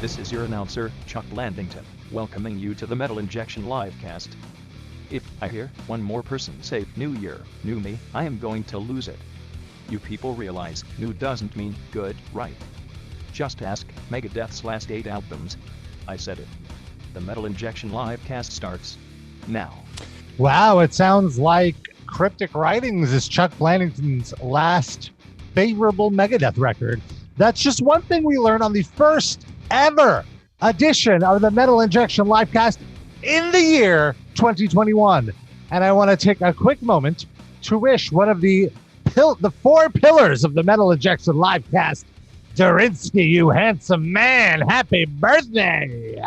This is your announcer, Chuck Landington, welcoming you to the Metal Injection Livecast. If I hear one more person say, New Year, New Me, I am going to lose it. You people realize, new doesn't mean good, right? Just ask Megadeth's last 8 albums. I said it. The Metal Injection Livecast starts now. Wow, it sounds like Cryptic Writings is Chuck Landington's last favorable Megadeth record. That's just one thing we learned on the first ever edition of the Metal Injection Livecast in the year 2021. And I want to take a quick moment to wish one of the 4 pillars of the Metal Injection Livecast, Durinsky, you handsome man, happy birthday.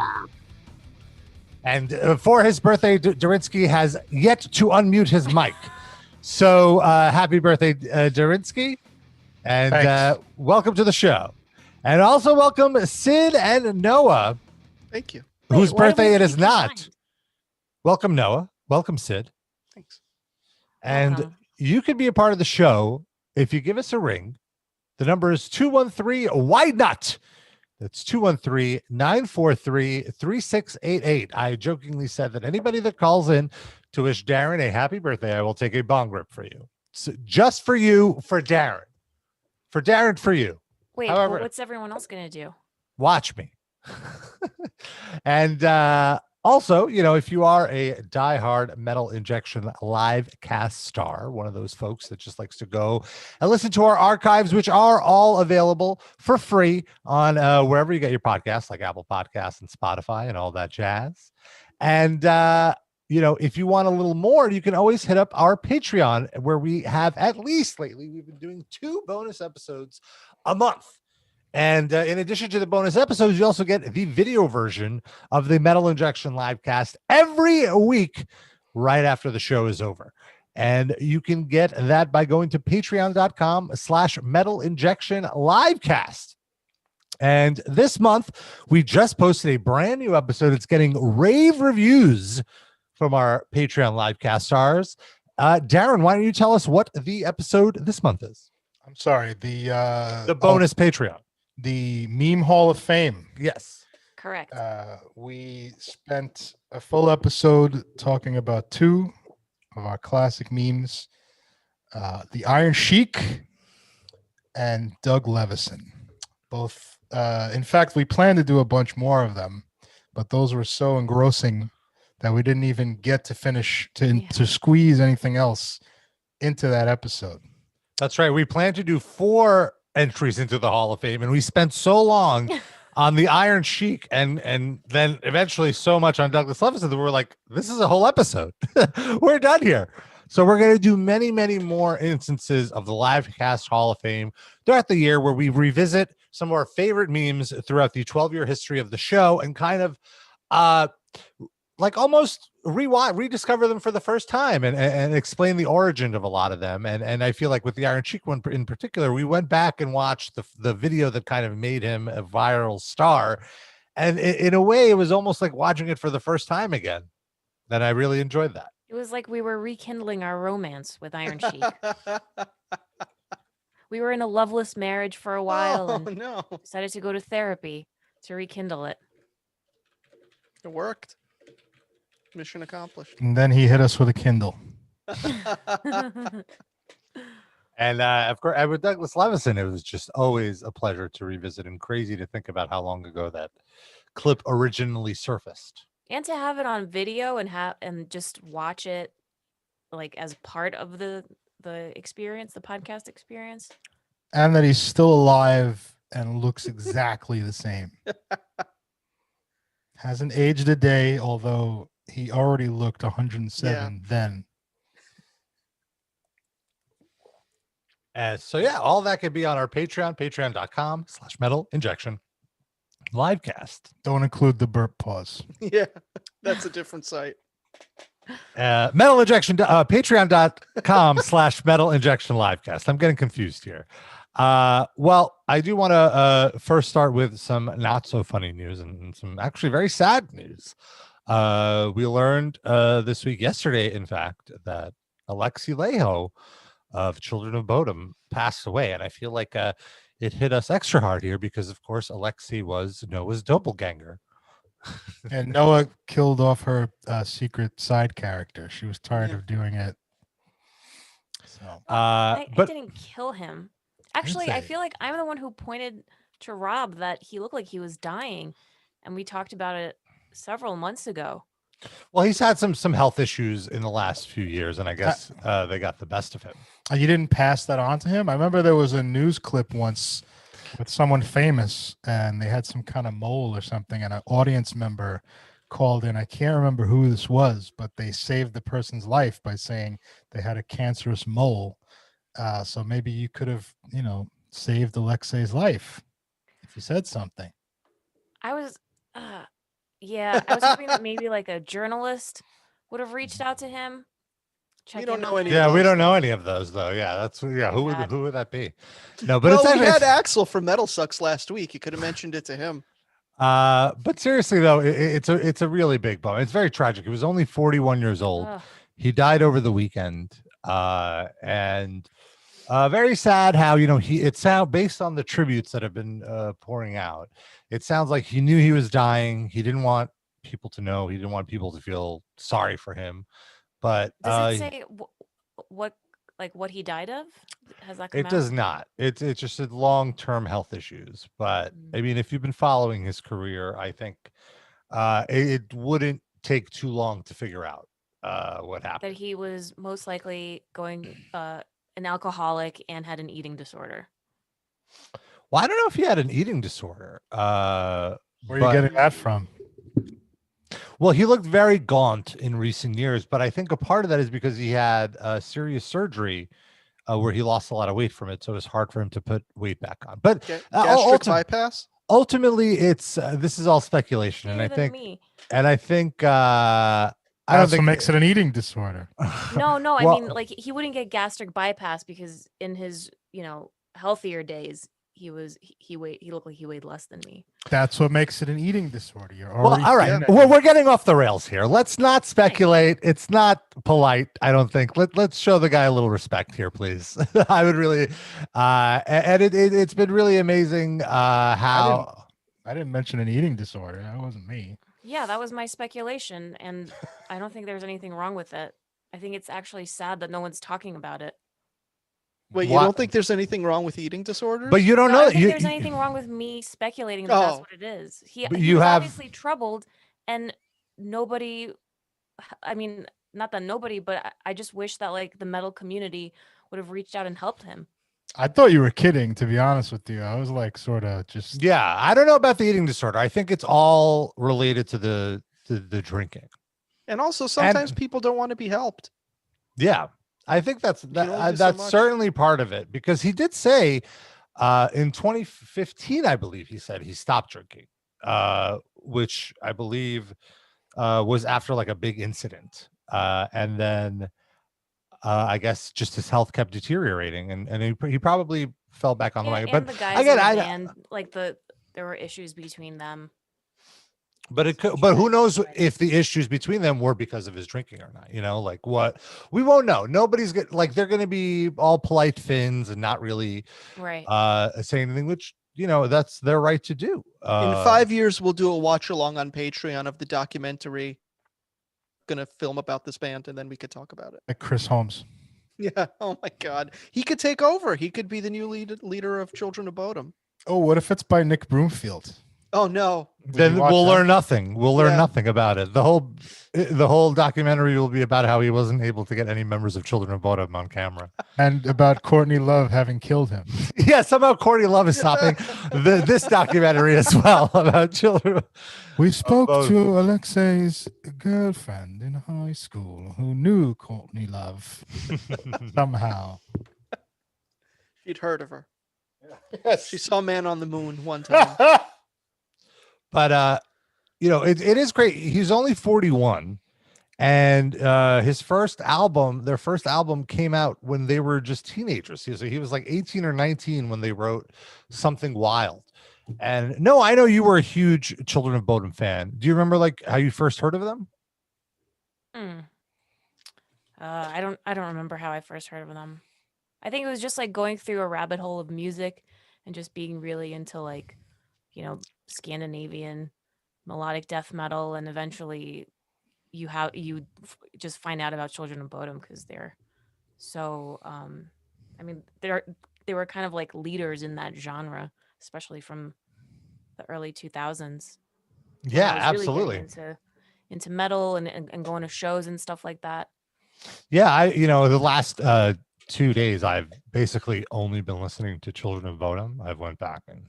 And for his birthday, Durinsky has yet to unmute his mic. So happy birthday, Durinsky. And welcome to the show. And also welcome Sid and Noah. Thank you. Whose birthday it is not. Welcome, Noah. Welcome, Sid. Thanks. And you can be a part of the show if you give us a ring. The number is 213 Nut. That's 213-943-3688. I jokingly said that anybody that calls in to wish Darren a happy birthday, I will take a bong rip for you. So just for you, for Darren. For Darren, for you. Wait, However, what's everyone else going to do? Watch me. And also, you know, if you are a diehard Metal Injection Livecast star, one of those folks that just likes to go and listen to our archives, which are all available for free on wherever you get your podcasts, like Apple Podcasts and Spotify and all that jazz. And, you know, if you want a little more, you can always hit up our Patreon, where we have, at least lately, we've been doing 2 bonus episodes a month. And in addition to the bonus episodes, you also get the video version of the Metal Injection Livecast every week right after the show is over. And you can get that by going to patreon.com/Metal Injection Livecast. And this month, we just posted a brand new episode. It's getting rave reviews from our Patreon Livecast stars. Darren, why don't you tell us what the episode this month is? I'm sorry. The bonus Patreon. The Meme Hall of Fame. Yes. Correct. We spent a full episode talking about 2 of our classic memes, the Iron Sheik and Doug Levison. Both, in fact, we planned to do a bunch more of them, but those were so engrossing that we didn't even get to finish to squeeze anything else into that episode. That's right. We planned to do 4 entries into the Hall of Fame, and we spent so long on the Iron Sheik and then eventually so much on Douglas Levison that we're like, this is a whole episode. We're done here. So we're going to do many, many more instances of the Livecast Hall of Fame throughout the year, where we revisit some of our favorite memes throughout the 12-year history of the show and kind of like almost rediscover them for the first time and explain the origin of a lot of them. And I feel like with the Iron Sheik one in particular, we went back and watched the video that kind of made him a viral star. And in a way, it was almost like watching it for the first time again. And I really enjoyed that. It was like we were rekindling our romance with Iron Sheik. We were in a loveless marriage for a while and decided to go to therapy to rekindle it. It worked. Mission accomplished. And then he hit us with a Kindle. And of course, with Douglas Levison, it was just always a pleasure to revisit, and crazy to think about how long ago that clip originally surfaced. And to have it on video and just watch it like as part of the experience, the podcast experience. And that he's still alive and looks exactly the same. Hasn't aged a day, although he already looked 107 then. So yeah, all that could be on our Patreon, patreon.com/Metal Injection Livecast. Don't include the burp pause. Yeah, that's a different site. Metal Injection, patreon.com/Metal Injection Livecast. I'm getting confused here. Well, I do want to first start with some not so funny news and some actually very sad news. We learned this week, yesterday, in fact, that Alexi Leho of Children of Bodom passed away. And I feel like it hit us extra hard here because, of course, Alexei was Noah's doppelganger. And Noah killed off her secret side character. She was tired Yeah. of doing it. So I But didn't kill him. didn't Actually, I say- feel like I'm the one who pointed to Rob that he looked like he was dying, and we talked about it several months ago. well, he's had some health issues in the last few years, and I guess they got the best of him. you didn't pass that on to him? I remember there was a news clip once with someone famous, and they had some kind of mole or something, and an audience member called in. I can't remember who this was, but they saved the person's life by saying they had a cancerous mole. So maybe you could have, saved Alexei's life if you said something. I was, yeah, I was hoping that maybe like a journalist would have reached out to him. Check don't in know on any him. of Yeah, we those, don't know though. any of those though. Yeah, that's Who Bad. would that be? No, but Well, it's we actually, had Axel from Metal Sucks last week. You could have mentioned it to him. but seriously though, it's a really big bummer. It's very tragic. He was only 41 years old. Ugh. He died over the weekend, and very sad how it sound based on the tributes that have been pouring out. It sounds like he knew he was dying. He didn't want people to know. He didn't want people to feel sorry for him. But Does it say what he died of? Has that come it out? does not. It's just long-term health issues. But I mean, if you've been following his career, I think it wouldn't take too long to figure out what That happened. he was most likely going an alcoholic and had an eating disorder. Well, I don't know if he had an eating disorder. Where are you but- getting that from? Well, he looked very gaunt in recent years, but I think a part of that is because he had serious surgery where he lost a lot of weight from it, so it's hard for him to put weight back on. But Gastric bypass? ultimately, it's this is all speculation, and Better I than think, me. I don't That's what think makes it an eating disorder. No, I Well- mean, like he wouldn't get gastric bypass because in his, healthier days, he looked like he weighed less than me. That's what makes it an eating disorder. You're Well, already all right. getting Well, it. we're getting off the rails here. Let's not speculate. It's not polite, I don't think. Let's show the guy a little respect here, please. I would really, and it's been really amazing how. I didn't mention an eating disorder. That wasn't me. Yeah, that was my speculation, and I don't think there's anything wrong with it. I think it's actually sad that no one's talking about it. Wait, you Wha- don't think there's anything wrong with eating disorders? But you don't No, I know. don't think You, there's anything wrong with me speculating that that's Oh. what it is. But He you was have- obviously troubled, and nobody. I mean, not that nobody, but I just wish that like the metal community would have reached out and helped him. I thought you were kidding, to be honest with you. I was like, sort of just. yeah, I don't know about the eating disorder. I think it's all related to the drinking. And also, sometimes people don't want to be helped. Yeah, I think that's can only do so that's much. certainly part of it because he did say in 2015, I believe he said he stopped drinking, which I believe was after like a big incident, and then I guess just his health kept deteriorating, and he probably fell back on the wagon. and But the guys again, in I- the band, like there were issues between them. But it could, but who knows if the issues between them were because of his drinking or not? Like what we won't know. Nobody's like they're going to be all polite Finns and not really Right. say anything, which that's their right to do. In 5 years, we'll do a watch along on Patreon of the documentary. Gonna film about this band, and then we could talk about it. Like Chris Holmes. Yeah. Oh my God. He could take over. He could be the new leader of Children of Bodom. Oh, what if it's by Nick Broomfield? Oh no. Would Then you watch we'll that? learn nothing. We'll learn Yeah. nothing about it. The whole documentary will be about how he wasn't able to get any members of Children of Bodom on camera. And about Courtney Love having killed him. Yeah, somehow Courtney Love is stopping this documentary as well about children. We spoke both. to Alexei's girlfriend in high school who knew Courtney Love somehow. She'd heard of her. She saw Man on the Moon one time. But it is great. He's only 41, and their first album came out when they were just teenagers. So he was like 18 or 19 when they wrote Something Wild. And no, I know you were a huge Children of Bodom fan. Do you remember like how you first heard of them? I don't remember how I first heard of them. I think it was just like going through a rabbit hole of music and just being really into like, you know, Scandinavian melodic death metal, and eventually just find out about Children of Bodom because they're so I mean they were kind of like leaders in that genre, especially from the early 2000s when I Yeah, was really getting absolutely. into metal and going to shows and stuff like that. Yeah, the last 2 days I've basically only been listening to Children of Bodom. I've went back and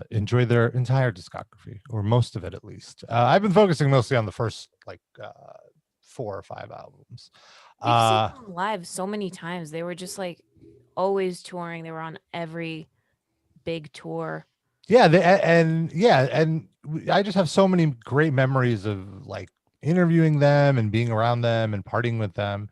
enjoyed their entire discography, or most of it at least. I've been focusing mostly on the first like 4 or 5 albums. We've seen them live so many times. They were just like always touring. They were on every big tour. Yeah, I just have so many great memories of like interviewing them and being around them and partying with them.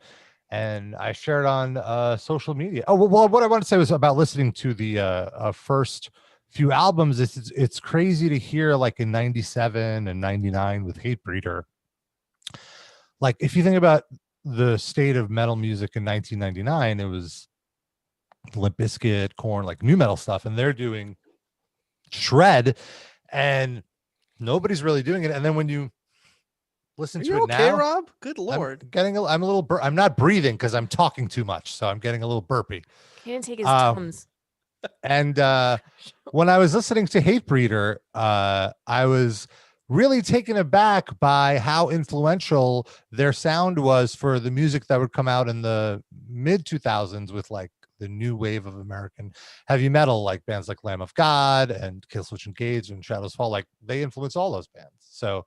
And I shared on social media. Oh well, what I want to say was about listening to the first few albums. It's crazy to hear like in '97 and '99 with Hatebreeder. Like if you think about the state of metal music in 1999, it was Limp Bizkit, Korn, like new metal stuff, and they're doing shred, and nobody's really doing it. And then when you listen Are to you it okay, now, Rob? Good lord. I'm a little I'm not breathing because I'm talking too much, so I'm getting a little burpy. He didn't take his Uh, Tums. And when I was listening to Hatebreeder, I was really taken aback by how influential their sound was for the music that would come out in the mid 2000s with like the new wave of American heavy metal, like bands like Lamb of God and Killswitch Engage and Shadows Fall. Like they influenced all those bands. So,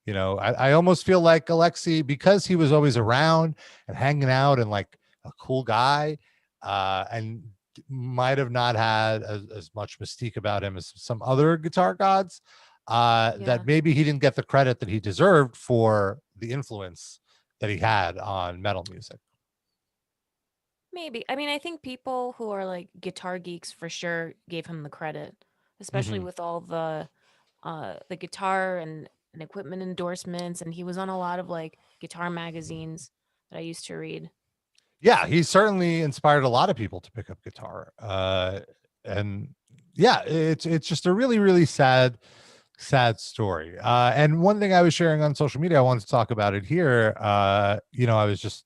I almost feel like Alexi, because he was always around and hanging out and like a cool guy, and might have not had as much mystique about him as some other guitar gods, Yeah. that maybe he didn't get the credit that he deserved for the influence that he had on metal music. Maybe. I mean, I think people who are like guitar geeks for sure gave him the credit, especially Mhm. with all the guitar and equipment endorsements, and he was on a lot of like guitar magazines that I used to read. Yeah, he certainly inspired a lot of people to pick up guitar. And yeah, it's just a really, really sad story. And one thing I was sharing on social media, I wanted to talk about it here. I was just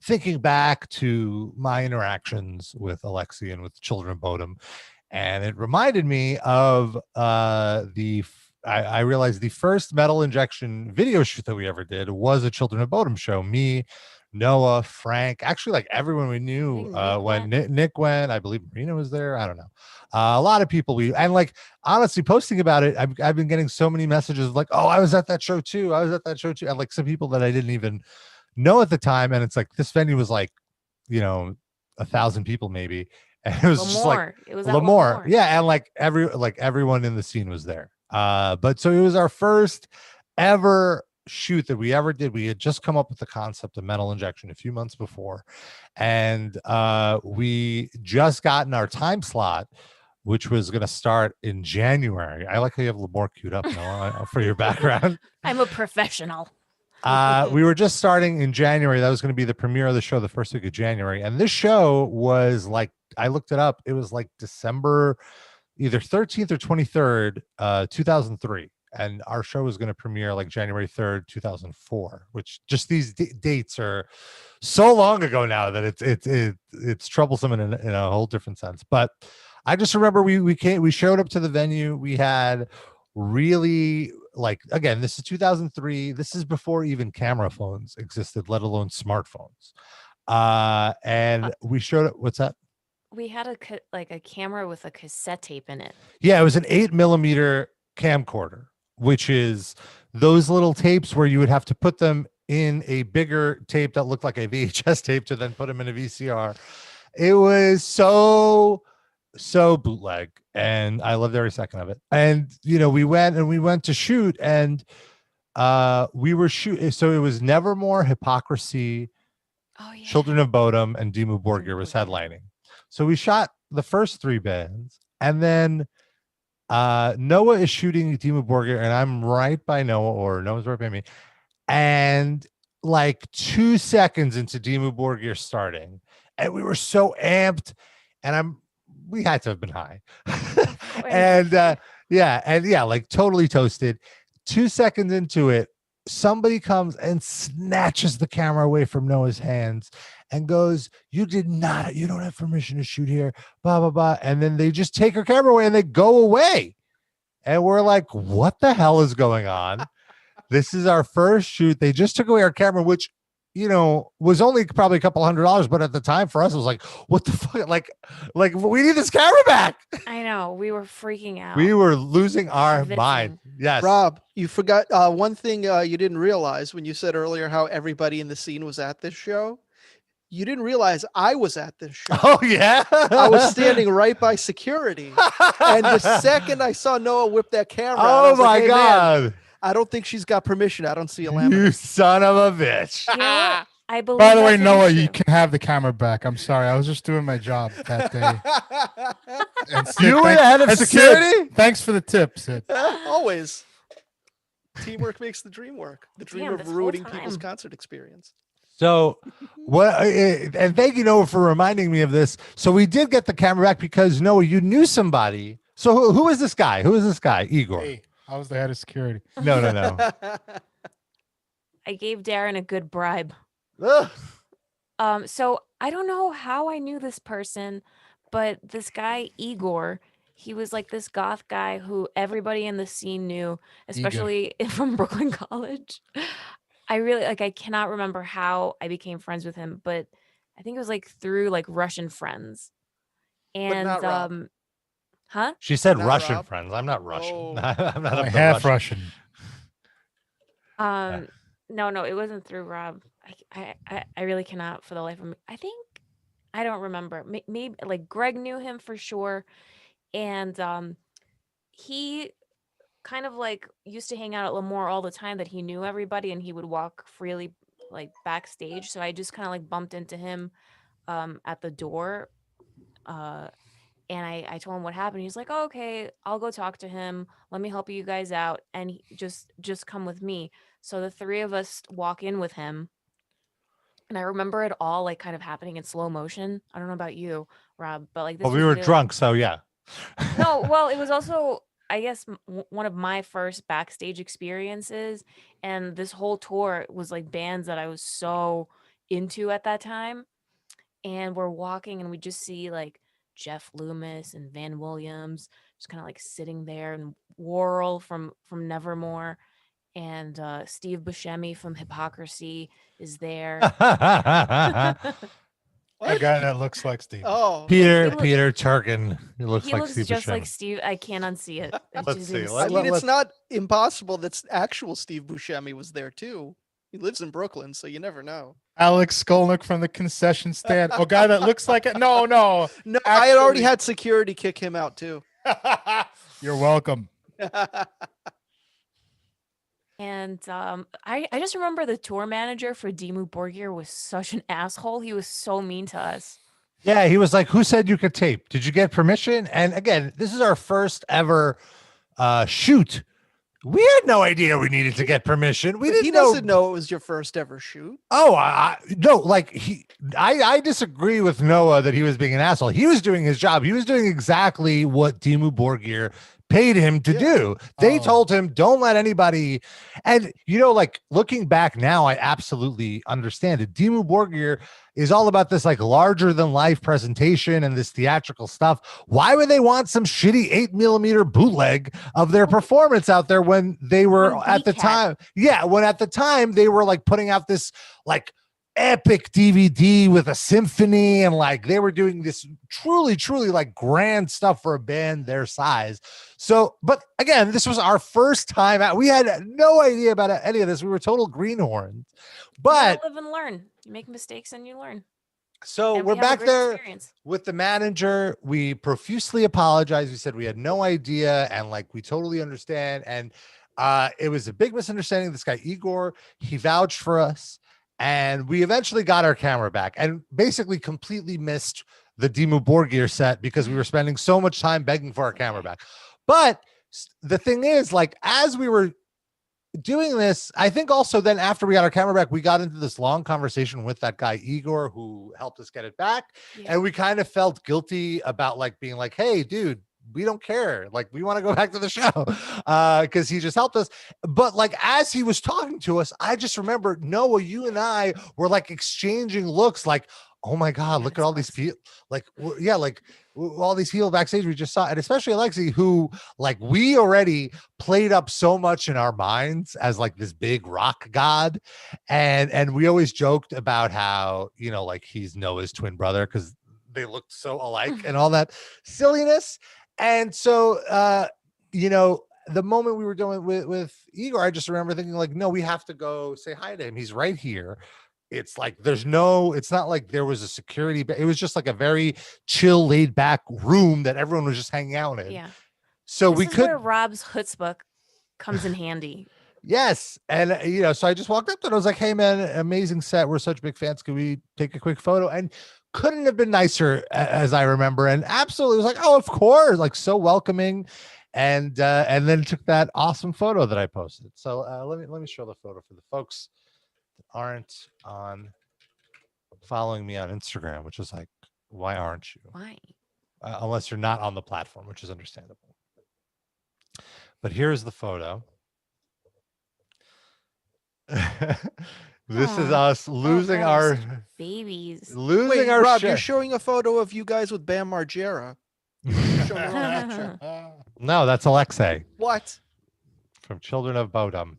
thinking back to my interactions with Alexi and with Children of Bodom, and it reminded me of I realized the first Metal Injection video shoot that we ever did was a Children of Bodom show. Me, Noah, Frank, actually like everyone we knew, think Nick when went. Nick went, I believe Marina was there. I don't know. A lot of people and like honestly posting about it. I've been getting so many messages like, oh, I was at that show too. I was at that show too. And like some people that I didn't even know at the time. And it's like, this venue was like, 1,000 people maybe. And it was just like Lemoore. It was at Lemoore. Lemoore. Yeah. And like everyone in the scene was there. But so it was our first ever shoot that we ever did. We had just come up with the concept of Metal Injection a few months before, and we just gotten our time slot, which was going to start in January. I like how you have Lemoore queued up now for your background. I'm a professional. We were just starting in January. That was going to be the premiere of the show the first week of January, and this show was like, I looked it up, it was like December either 13th or 23rd, 2003. And our show was going to premiere like January 3rd, 2004, which just these dates are so long ago now that it's troublesome in a whole different sense. But I just remember we showed up to the venue. We had really, like, again, this is 2003. This is before even camera phones existed, let alone smartphones. And we showed up. What's that? We had a camera with a cassette tape in it. Yeah, it was an 8mm camcorder, which is those little tapes where you would have to put them in a bigger tape that looked like a VHS tape to then put them in a VCR. It was so bootleg, and I loved every second of it. And we went to shoot, and we were shooting. So it was Nevermore, Hypocrisy, Oh yeah. Children of Bodom, and Dimmu Borgir was Borgir. headlining. So we shot the first 3 bands, and then Noah is shooting Dimmu Borgir, and I'm right by Noah, or Noah's right by me. And like 2 seconds into Dimmu Borgir starting, and we were so amped, and I'm we had to have been high. course. and yeah, like totally toasted. 2 seconds into it, somebody comes and snatches the camera away from Noah's hands and goes, you don't have permission to shoot here, blah, blah, blah. And then they just take her camera away and they go away. And we're like, what the hell is going on? This is our first shoot. They just took away our camera, which, was only probably a couple $100, but at the time for us, it was like, what the fuck? Like we need this camera back. I know. We were freaking out. We were losing our Convincing. mind. Yes. Rob, you forgot one thing you didn't realize when you said earlier how everybody in the scene was at this show. You didn't realize I was at this show. Oh, yeah. I was standing right by security. And the second I saw Noah whip that camera out, I Oh, was like, my "Hey, God. man, I don't think she's got permission. I don't see a You laminate." son of a bitch. You know what? I believe. By the way, that's an Noah, issue. you can have the camera back. I'm sorry. I was just doing my job that day. And Sid, You were the head of and Sid, security? thanks for the tip, Sid. Always. Teamwork makes the dream work. The dream Damn, this of whole ruining people's time. concert experience. So what? And thank you, Noah, for reminding me of this. So we did get the camera back because Noah, you knew somebody. So who is this guy? Who is this guy? Igor. Hey, I was the head of security. No. I gave Darren a good bribe. Ugh. So I don't know how I knew this person, but this guy Igor, he was like this goth guy who everybody in the scene knew, especially from Brooklyn College. I really I cannot remember how I became friends with him, but I think it was like through like Russian friends. And not Rob. huh? She said Not Russian Rob. friends. I'm not Russian. Oh. I'm not I'm up to half Russian. Russian. No, it wasn't through Rob. I really cannot for the life of me. I don't remember. Maybe like Greg knew him for sure, and he kind of like used to hang out at Lemoore all the time. That he knew everybody and he would walk freely like backstage. So I just kind of like bumped into him at the door, and I told him what happened. He's like, oh, okay, I'll go talk to him. Let me help you guys out, and just come with me. So the three of us walk in with him. And I remember it all like kind of happening in slow motion. I don't know about you, Rob, but like this Well, we was were really- drunk, so yeah. No, well, it was also, I guess, one of my first backstage experiences. And this whole tour was like bands that I was so into at that time. And we're walking and we just see like Jeff Loomis and Van Williams just kind of like sitting there, and Worrell from Nevermore, and Steve Buscemi from Hypocrisy is there. A What? guy that looks like Steve. Oh, Peter look- Turkin. He looks He like looks Steve just like Buscemi. Steve. I can't unsee it. It's Let's just see. I Let- mean, let's- it's not impossible that actual Steve Buscemi was there too. He lives in Brooklyn, so you never know. Alex Skolnick from the concession stand. A guy that looks like it. No. No, I had already Actually- had security kick him out too. You're welcome. And I just remember the tour manager for Dimmu Borgir was such an asshole. He was so mean to us. Yeah, he was like, who said you could tape? Did you get permission? And again, this is our first ever shoot. We had no idea we needed to get permission. We didn't He know. doesn't know it was your first ever shoot. Oh, no, like I disagree with Noah that he was being an asshole. He was doing his job. He was doing exactly what Dimmu Borgir paid him to Yeah. do. They Oh. told him, don't let anybody. And, like looking back now, I absolutely understand it. Dimmu Borgir is all about this like larger than life presentation and this theatrical stuff. Why would they want some shitty 8mm bootleg of their performance out there when they were On at the VCAT. time? Yeah, when at the time they were like putting out this like epic DVD with a symphony, and like they were doing this truly like grand stuff for a band their size. So, but again, this was our first time out. We had no idea about any of this. We were total greenhorns. But You live and learn. You make mistakes and you learn. so And we're we have a back great there experience. with the manager. We profusely apologized. We said we had no idea, and like we totally understand. And it was a big misunderstanding. This guy Igor, he vouched for us, and we eventually got our camera back, and basically completely missed the Dimmu Borgir set because we were spending so much time begging for our camera back. But the thing is, like, as we were doing this, I think also then after we got our camera back, we got into this long conversation with that guy Igor who helped us get it back. Yeah. And we kind of felt guilty about like being like, hey, dude, we don't care. Like, we want to go back to the show because he just helped us. But like, as he was talking to us, I just remember, Noah, you and I were like exchanging looks like, oh my God, look at all these people. Like, yeah, like all these people backstage we just saw. And especially Alexi, who like we already played up so much in our minds as like this big rock god. And we always joked about how, you know, like he's Noah's twin brother because they looked so alike and all that silliness. And so, you know, the moment we were doing with Igor, I just remember thinking like, no, we have to go say hi to him. He's right here. It's like it's not like there was a security, but it was just like a very chill, laid back room that everyone was just hanging out in. Yeah. So This we is could, where Rob's chutzpah comes in handy. yes. And, you know, so I just walked up to it. I was like, hey, man, amazing set. We're such big fans. Can we take a quick photo? And couldn't have been nicer, as I remember. And absolutely was like, oh, of course, like so welcoming. And then took that awesome photo that I posted. So let me show the photo for the folks that aren't following me on Instagram, which is like, why aren't you? Why? Unless you're not on the platform, which is understandable. But here's the photo. This is Aw. us losing God, our they're such babies. losing Wait, our Rob, shit. you're showing a photo of you guys with Bam Margera. You're showing your own picture. No, that's Alexei What? from Children of Bodom.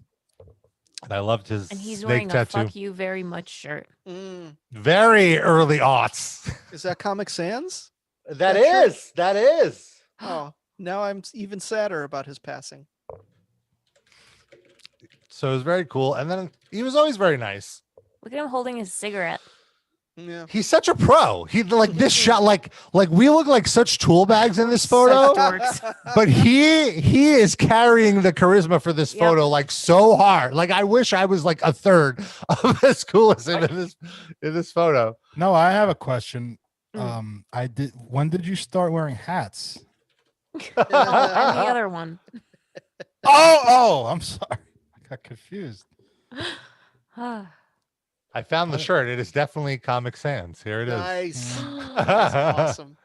And I loved his And he's snake wearing a tattoo. "fuck you very much" shirt. Mm. Very early aughts. Is that Comic Sans? That That shirt? is. That is. Oh, now I'm even sadder about his passing. So it was very cool. And then he was always very nice. Look at him holding his cigarette. Yeah. He's such a pro. He like this shot, like we look like such tool bags in this photo. Dorks. But he is carrying the charisma for this Yep. photo like so hard. Like I wish I was like a third of as cool as him in this photo. No, I have a question. Mm. When did you start wearing hats? Oh, and the other one. Oh, I'm sorry. I got confused. I found the shirt. It is definitely Comic Sans. Here it is. Nice. Mm. That's awesome.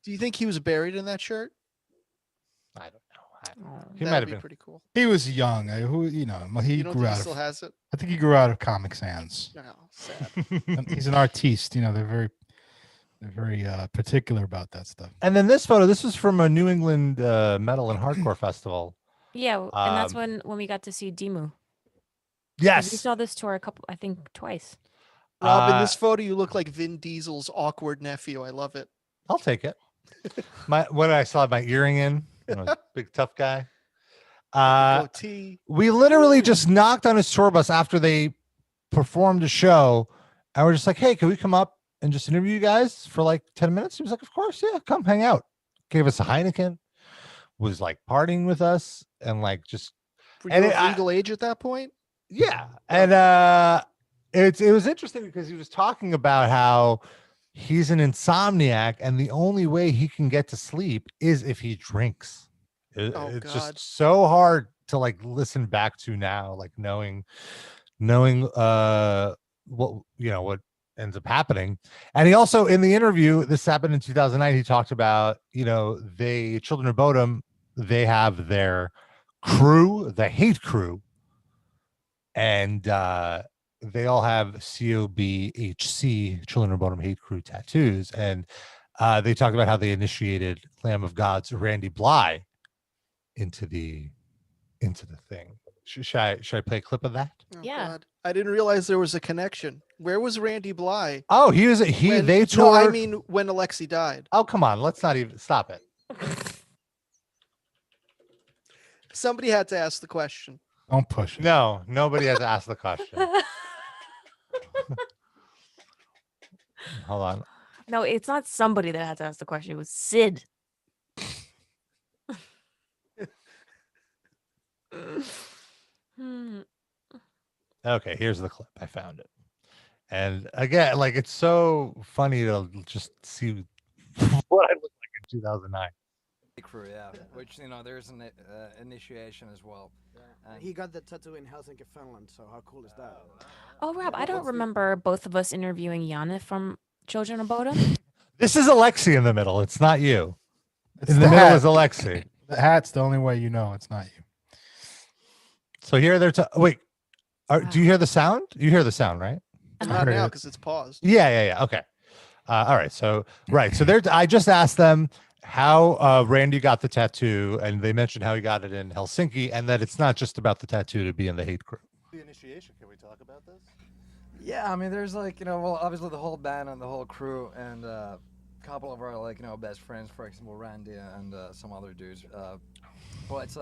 Do you think he was buried in that shirt? I don't know. Oh. He That might would have be been. pretty cool. He was young. He You don't grew think he out still of. has it? I think he grew out of Comic Sans. No, sad. And he's an artiste. You know, they're very particular about that stuff. And then this photo. This was from a New England metal and hardcore festival. Yeah, and that's Um, when we got to see Dimu. 'Cause Yes. we saw this tour I think twice. Rob, in Uh, this photo, you look like Vin Diesel's awkward nephew. I love it. I'll take it. When I saw my earring in, big tough guy. Goatee. We literally just knocked on his tour bus after they performed a show, and we're just like, "Hey, can we come up and just interview you guys for like 10 minutes?" He was like, "Of course, yeah, come hang out." Gave us a Heineken, was like partying with us, and like just Were And you it- of I- legal age at that point? yeah. And it was interesting because he was talking about how he's an insomniac, and the only way he can get to sleep is if he drinks. Oh, It's God. just so hard to like listen back to now, like knowing what ends up happening. And he also, in the interview, this happened in 2009, he talked about, Children of Bodom, they have their crew, the hate crew, and they all have COBHC, Children of Bodom Hate Crew tattoos. And they talked about how they initiated Lamb of God's Randy Bly into the thing. Should I play a clip of that? Oh, Yeah. God. I didn't realize there was a connection. Where was Randy Bly? Oh, they No, toured. I mean when Alexi died. Oh, come on, let's not even stop it. Somebody had to ask the question. Don't push it. No, nobody has asked the question. Hold on. No, it's not somebody that had to ask the question. It was Sid. Hmm. Okay, here's the clip. I found it. And again, like it's so funny to just see what I looked like in 2009. crew, yeah. Which there's an initiation as well. And He got the tattoo in Helsinki, Finland. So how cool is that? Oh, Rob, I don't remember both of us interviewing Yana from Children of Bodom. This is Alexi in the middle. It's not you. It's In the the middle hat. is Alexi. The hat's the only way you know it's not you. So here they're wait. Do you hear the sound? You hear the sound, right? Not heard now it. because it's paused. Yeah. Okay. All right. So they're. I just asked them how Randy got the tattoo, and they mentioned how he got it in Helsinki, and that it's not just about the tattoo to be in the hate crew. The initiation. Can we talk about this? yeah, I mean, there's well, obviously the whole band and the whole crew, and a couple of our best friends, for example, Randy and some other dudes. But it's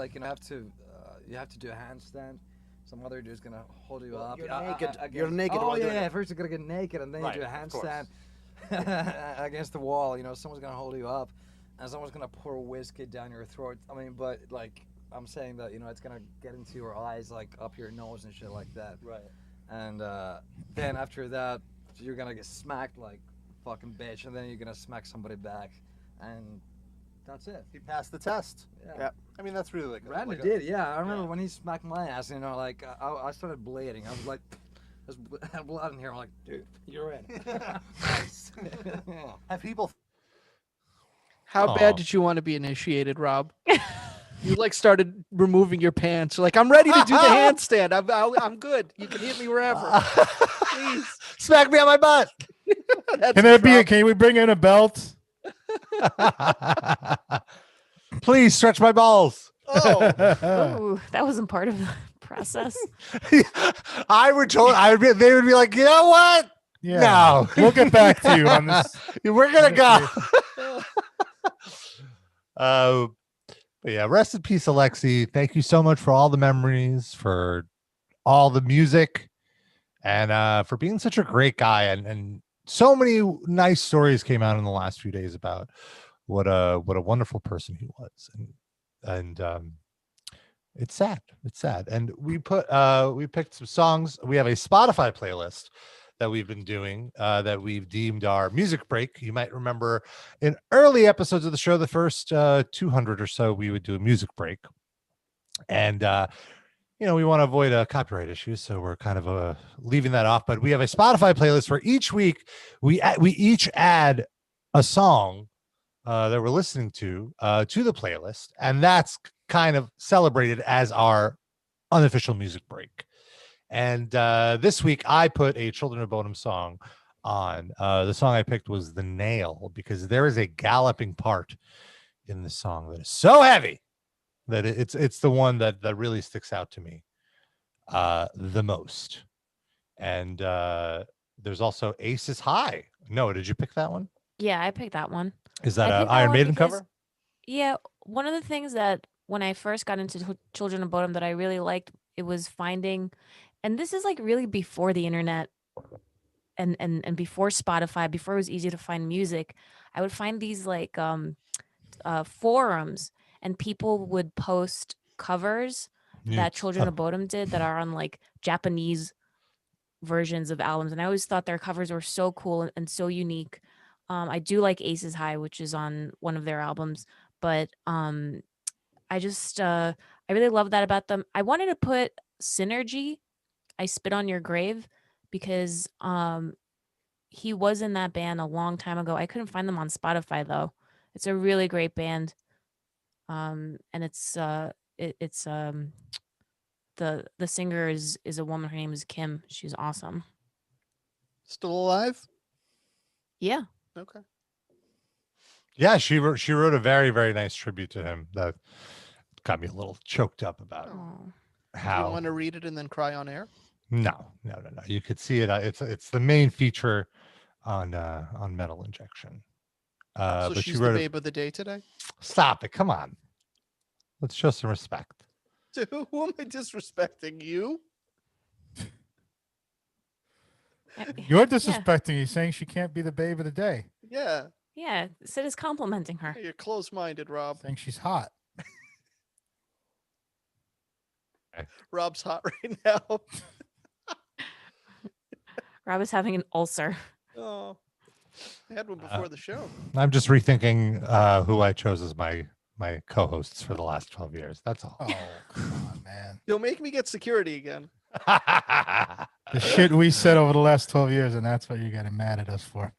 you have to do a handstand. Some other dude's gonna hold you up. You're naked. You're naked Oh while doing yeah, it. first you're gonna get naked, and then Right, you do a of course. handstand against the wall. Someone's gonna hold you up, and someone's gonna pour whiskey down your throat. I mean, but I'm saying that it's gonna get into your eyes, up your nose and shit like that. Right. And then after that, you're gonna get smacked like fucking bitch, and then you're gonna smack somebody back, and that's it. He passed the test. Yeah. I mean, that's really like. Randy did, yeah. I remember when he smacked my ass. I started bleeding. I was like, there's blood in here. I'm like, dude, you're in. Nice. Yeah. Have people? How Aw. bad did you want to be initiated, Rob? You started removing your pants. You're like, I'm ready to do the handstand. I'm good. You can hit me wherever. Please. Smack me on my butt. That's Can there be? Rob. Can we bring in a belt? Please stretch my balls. Oh, Ooh, that wasn't part of the process. They would be like, you know what? Yeah. No. We'll get back to you on this. We're gonna go. But yeah, rest in peace, Alexi. Thank you so much for all the memories, for all the music, and for being such a great guy. And so many nice stories came out in the last few days about what a wonderful person he was. And it's sad. It's sad. And we picked some songs. We have a Spotify playlist that we've been doing that we've deemed our music break. You might remember in early episodes of the show, the first 200 or so, we would do a music break. And, we want to avoid copyright issues, so we're kind of leaving that off. But we have a Spotify playlist where each week we each add a song that we're listening to the playlist. And that's kind of celebrated as our unofficial music break. And this week I put a Children of Bodom song on. The song I picked was The Nail, because there is a galloping part in the song that is so heavy that it's the one that really sticks out to me the most. And there's also Aces High. Noah, did you pick that one? Yeah, I picked that one. Is that I an picked that Iron one Maiden because- cover? Yeah, one of the things that when I first got into Children of Bodom that I really liked, it was finding, and this is really before the internet and before Spotify, before it was easy to find music. I would find these forums, and people would post covers that Children of Bodom did that are on Japanese versions of albums, and I always thought their covers were so cool and so unique. I do like Aces High, which is on one of their albums, but I just I really love that about them. I wanted to put Synergy, I Spit on Your Grave, because he was in that band a long time ago. I couldn't find them on Spotify though. It's a really great band. And it's the singer is a woman. Her name is Kim. She's awesome. still alive? Yeah. Okay. Yeah, she wrote a very, very nice tribute to him that got me a little choked up about Oh. Do how. you want to read it and then cry on air? No. You could see it. It's the main feature on Metal Injection. So But she's she the wrote. babe of the day today? Stop it! Come on, let's show some respect. Dude, who am I disrespecting? You? You're disrespecting. He's saying she can't be the babe of the day. Yeah. Yeah, Sid is complimenting her. You're close-minded, Rob. Saying she's hot. Rob's hot right now. Rob is having an ulcer. Oh, I had one before the show. I'm just rethinking who I chose as my my co-hosts for the last 12 years. That's all. Oh, come on, man. You'll make me get security again. The shit we said over the last 12 years, and that's what you're getting mad at us for.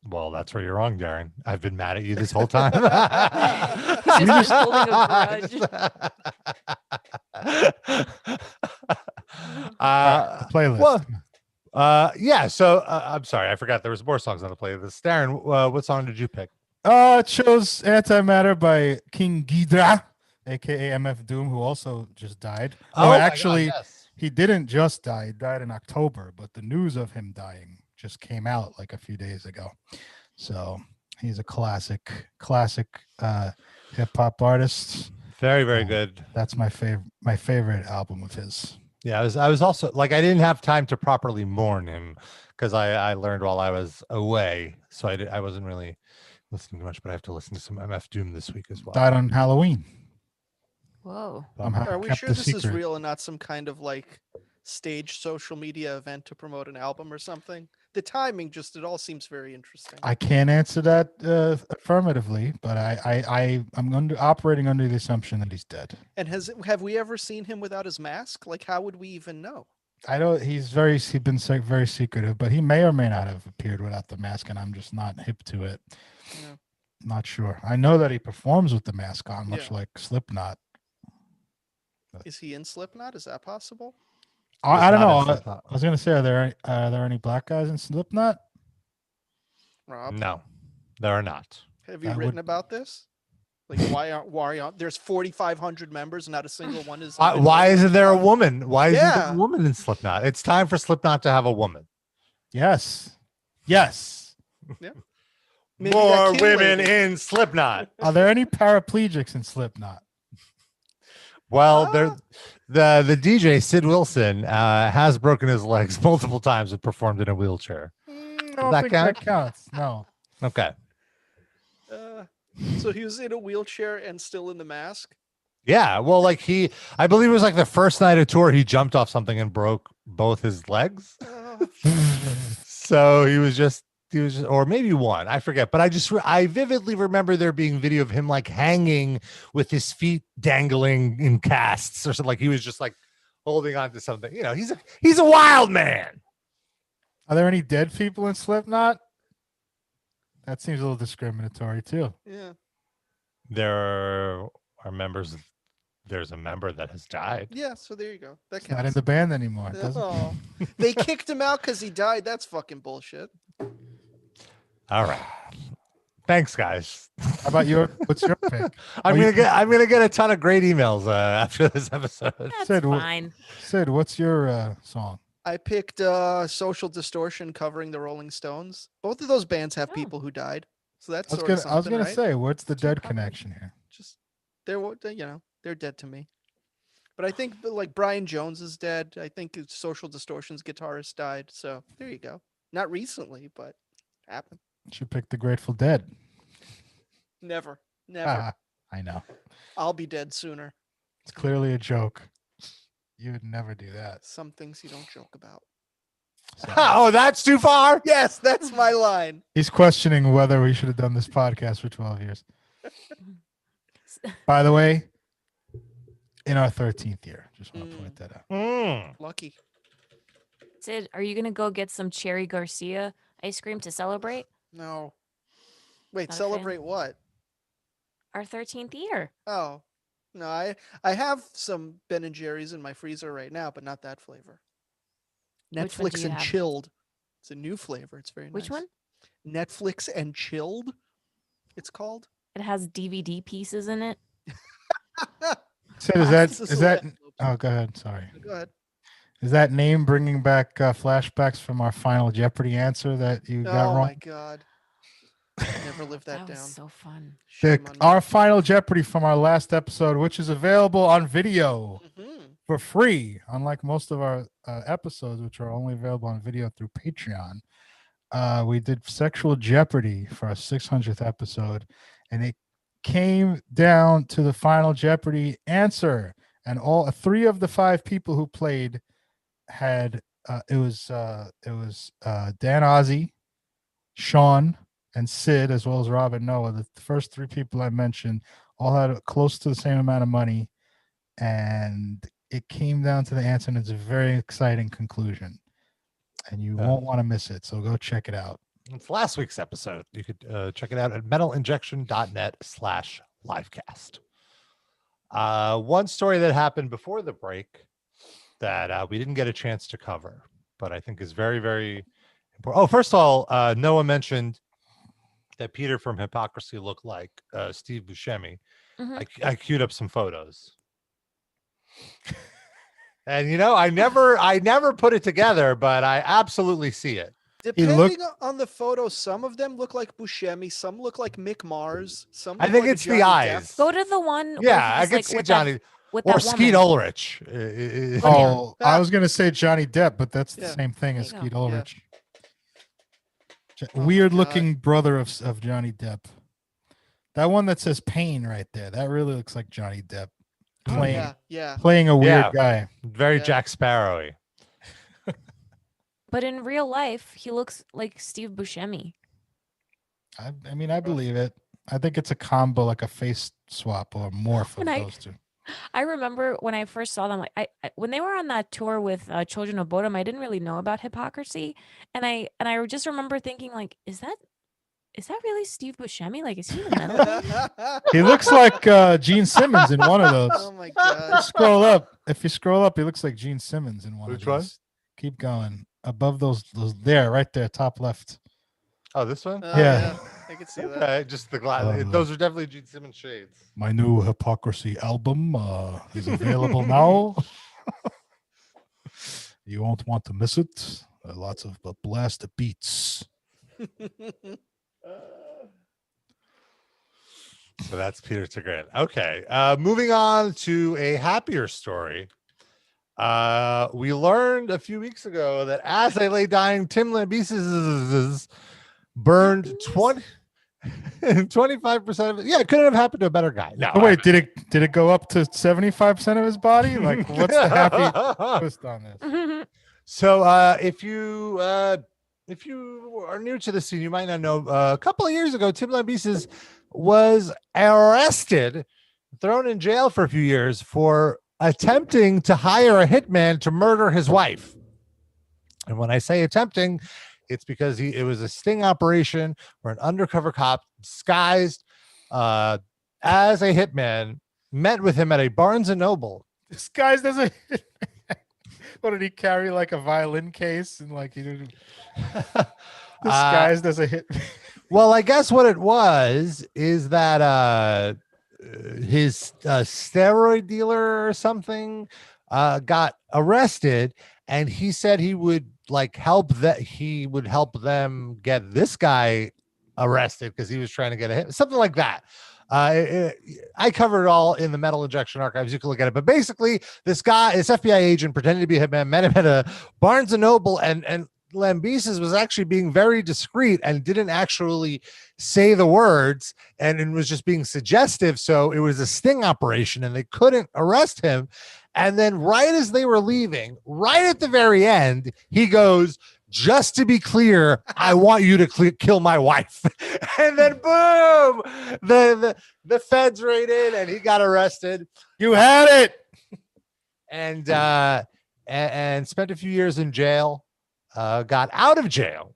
Well, that's where you're wrong, Darren. I've been mad at you this whole time. He's just holding a grudge. Playlist. Yeah. So I'm sorry, I forgot there was more songs on the playlist. Darren, what song did you pick? It chose Antimatter by King Ghidra, aka MF Doom, who also just died. Oh, my actually, God, yes. he didn't just die. He died in October, but the news of him dying just came out like a few days ago. So he's a classic hip hop artist. Very, very good. That's my favorite album of his. Yeah, I was also like, I didn't have time to properly mourn him because I learned while I was away, so I wasn't really listening to much. But I have to listen to some MF Doom this week as well. Died on Halloween. Whoa. Somehow Are we kept sure the this is secret. real and not some kind of like staged social media event to promote an album or something? The timing it all seems very interesting. I can't answer that affirmatively, but I'm operating under the assumption that he's dead. And have we ever seen him without his mask? Like, how would we even know? I don't. He's very secretive, but he may or may not have appeared without the mask, and I'm just not hip to it. Yeah. Not sure. I know that he performs with the mask on, much Yeah. like Slipknot. Is he in Slipknot? Is that possible? I don't know. Slipknot. I was gonna say, are there any black guys in Slipknot? Rob, No, there are not. have you I written would- about this? Like, why aren't there's 4,500 members and not a single one is. Why isn't there a woman? Why isn't there Yeah. a woman in Slipknot? It's time for Slipknot to have a woman. Yes. Maybe that More kid women lady. in Slipknot. Are there any paraplegics in Slipknot? Well, the DJ Sid Wilson has broken his legs multiple times and performed in a wheelchair. I Does don't that think count? that counts. No. Okay. So he was in a wheelchair and still in the mask. Yeah. Well, like I believe it was like the first night of tour, he jumped off something and broke both his legs. So he was just, or maybe one, I forget. But I vividly remember there being video of him like hanging with his feet dangling in casts or something. Like he was just like holding on to something. You know, he's a wild man. Are there any dead people in Slipknot? That seems a little discriminatory too. Yeah. There are members. There's a member that has died. Yeah. So there you go. That He's not in counts. the band anymore. Doesn't Oh, they kicked him out because he died. That's fucking bullshit. All right. Thanks, guys. How about what's your pick? I'm you- gonna get a ton of great emails after this episode. That's Sid, fine. Sid, what's your song? I picked Social Distortion covering the Rolling Stones. Both of those bands have Oh. people who died, so that's I was sort of gonna, I was something, gonna right? say, what's the Two dead covers. connection here? Just they're dead to me. But I think like Brian Jones is dead. I think Social Distortion's guitarist died. So there you go. Not recently, but happened. Should pick the Grateful Dead. Never. I know. I'll be dead sooner. It's clearly a joke. You would never do that. Some things you don't joke about. So, Oh, that's too far. Yes, that's my line. he's questioning whether we should have done this podcast for 12 years. By the way, in our 13th year. Just want to point that out. Mm. Lucky. Sid, are you gonna go get some Cherry Garcia ice cream to celebrate No. Wait, Not a fan? celebrate what? our 13th year? Oh. No, I have some Ben and Jerry's in my freezer right now, but not that flavor. Which one do Netflix you and have? chilled. It's a new flavor. It's very nice. Which one? Netflix and chilled. It's called. It has DVD pieces in it. Sid, is that This is that? what- Oh, go ahead. Sorry. Go ahead. Is that name bringing back flashbacks from our Final Jeopardy answer that you got Oh wrong? my god. Never lived that That was down. so fun. The- Shame on me. our Final Jeopardy from our last episode, which is available on video Mhm. for free, unlike most of our episodes, which are only available on video through Patreon. We did Sexual Jeopardy for our 600th episode, and it came down to the Final Jeopardy answer. And all three of the five people who played had it was Dan Ozzie, Sean, and Sid, as well as Rob and Noah, the first three people I mentioned all had close to the same amount of money, and it came down to the answer, and it's a very exciting conclusion, and you won't want to miss it. So go check it out. It's last week's episode. You could check it out at metalinjection.net/livecast. One story that happened before the break that we didn't get a chance to cover, but I think is very, very important. Oh, first of all, Noah mentioned that Peter from Hypocrisy looked like Steve Buscemi. Mhm. I queued up some photos. And I never put it together, but I absolutely see it. Depending on the photo, some of them look like Buscemi, some look like Mick Mars, some. I look think like it's Johnny the Depp. eyes. Go to the one. where Yeah, I he's, could like, see with Johnny that, with or that Skeet woman. Ulrich. Oh, I was gonna say Johnny Depp, but that's the Yeah. same thing There as you Skeet go. Ulrich. Oh my Weird God. looking brother of Johnny Depp. That one that says Pain right there. That really looks like Johnny Depp Oh, playing yeah. playing a weird Yeah. guy. Very Yeah. Jack Sparrowy. But in real life, he looks like Steve Buscemi. I mean, I believe it. I think it's a combo, like a face swap or morph of When I- those two. I remember when I first saw them, like I when they were on that tour with Children of Bodom, I didn't really know about Hypocrisy, and I just remember thinking, like, is that really Steve Buscemi? Like, is he in the metal band? He looks like Gene Simmons in one of those. Oh my God. Scroll up. If you scroll up, he looks like Gene Simmons in one Which of one? these. Keep going. Above those there, right there, top left. Oh, this one? Oh, Yeah. I can see that. Okay, just the glass. Those are definitely Gene Simmons shades. My new Hypocrisy album is available now. You won't want to miss it. Lots of blast beats. So that's Peter Tigran. Okay. Moving on to a happier story. We learned a few weeks ago that as they lay dying, Tim Lambesis burned 25% of it. Yeah, it couldn't have happened to a better guy. No. Oh, wait, did it go up to 75% of his body? Like, what's the happy twist on this? So if you are new to the scene, you might not know. A couple of years ago, Tim Lambesis was arrested, thrown in jail for a few years for attempting to hire a hitman to murder his wife. And when I say attempting, it's because it was a sting operation where an undercover cop disguised as a hitman met with him at a Barnes and Noble. This guy's doesn't. What did he carry, like a violin case, and like he didn't disguised as a hit? Well, I guess what it was is that his steroid dealer or something got arrested, and he said he would help them get this guy arrested because he was trying to get a hit, something like that. I covered it all in the Metal Injection archives. You can look at it. But basically, this FBI agent pretending to be a hitman, met him at a Barnes and Noble, and Lambesis was actually being very discreet and didn't actually say the words, and was just being suggestive. So it was a sting operation, and they couldn't arrest him. And then right as they were leaving, right at the very end, he goes, "Just to be clear, I want you to kill my wife." And then boom, the feds raided and he got arrested. You had it. And spent a few years in jail, got out of jail,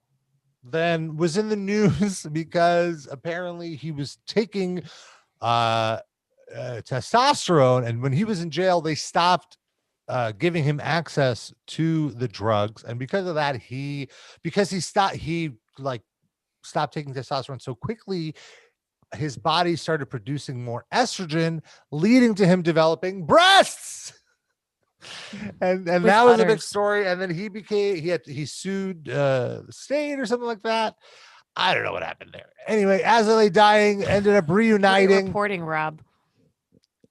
then was in the news because apparently he was taking testosterone. And when he was in jail, they stopped giving him access to the drugs, and because of that, he stopped taking testosterone so quickly, his body started producing more estrogen, leading to him developing breasts. And that was a big story. And then he sued the state or something like that. I don't know what happened there. Anyway, as they lay dying, ended up reuniting. Reporting, Rob.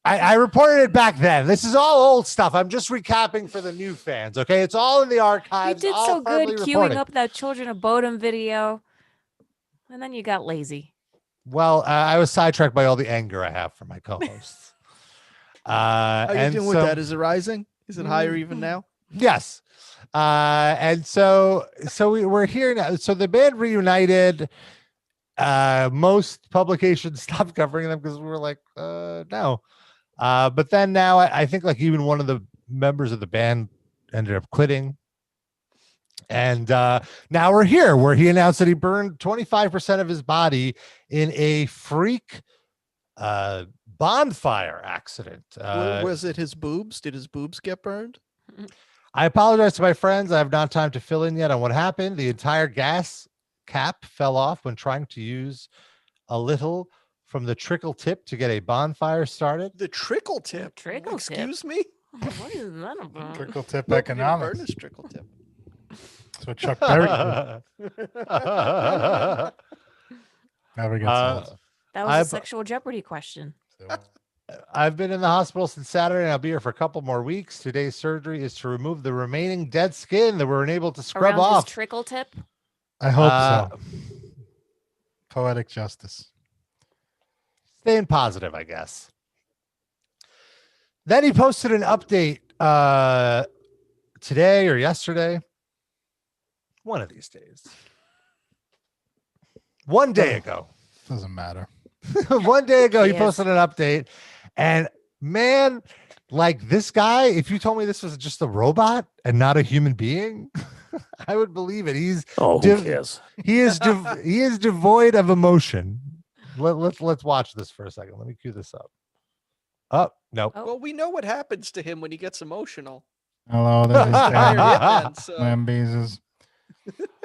I reported it back then. This is all old stuff. I'm just recapping for the new fans. Okay, it's all in the You archives. did all so good firmly queuing reported. up that Children of Bodom video, and then you got lazy. Well, I was sidetracked by all the anger I have for my co-hosts. How are you doing with that? Is it rising? Is it higher even now? Yes. And so we're here now. So the band reunited, most publications stopped covering them because we were like, no. But then now I think like even one of the members of the band ended up quitting. And now we're here where he announced that he burned 25% of his body in a freak bonfire accident. Was it his boobs? Did his boobs get burned? I apologize to my friends. I have not time to fill in yet on what happened. The entire gas cap fell off when trying to use a little from the trickle tip to get a bonfire started. The trickle tip. Trickle tip? Excuse me. What is that about? Trickle tip Nobody gonna economics. burn his trickle tip. That's what Chuck Berry did. Never gets old. That was I've- a sexual Jeopardy question. I've been in the hospital since Saturday and I'll be here for a couple more weeks. Today's surgery is to remove the remaining dead skin that we're unable to scrub Around off. his trickle tip? I hope Uh, so. Poetic justice. Staying positive, I guess. Then he posted an update today or yesterday. One of these days. One day ago. Doesn't matter. One day ago, he Yes. posted an update. And man, like this guy, if you told me this was just a robot and not a human being, I would believe it. He's Oh, Div- who cares? he is he is devoid of emotion. Let's watch this for a second. Let me cue this up. Oh, nope. Oh. Well, we know what happens to him when he gets emotional. Hello, this is Fire Dan Hitman, so Lambesis.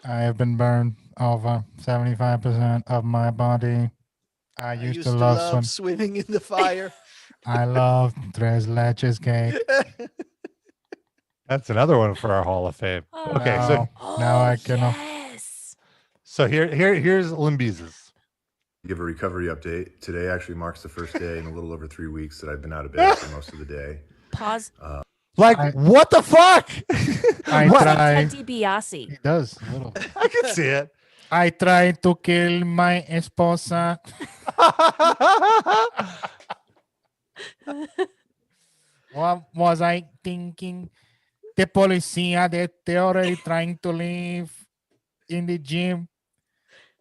I have been burned over 75% of my body. I I used to love swim. swimming in the fire. I love tres leches cake. That's another one for our Hall of Fame. Oh. Okay, so Now I can, Yes. here's Limbeez's. Give a recovery update. Today actually marks the first day in a little over 3 weeks that I've been out of bed for most of the day. Pause. Like, I- what the fuck? I What? try. Ted DiBiase. He does a little. I can see it. I tried to kill my esposa. What was I thinking? The policia that they're already trying to leave in the gym.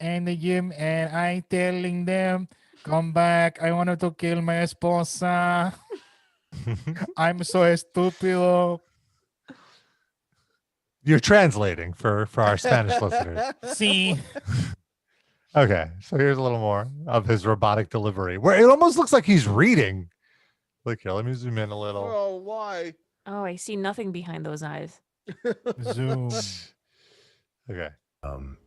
And I telling them, come back. I wanted to kill my esposa. I'm so estúpido. You're translating for our Spanish listeners. See, Okay, so here's a little more of his robotic delivery, where it almost looks like he's reading. Look here, let me zoom in a little. Oh, why? Oh, I see nothing behind those eyes. zoom. Okay.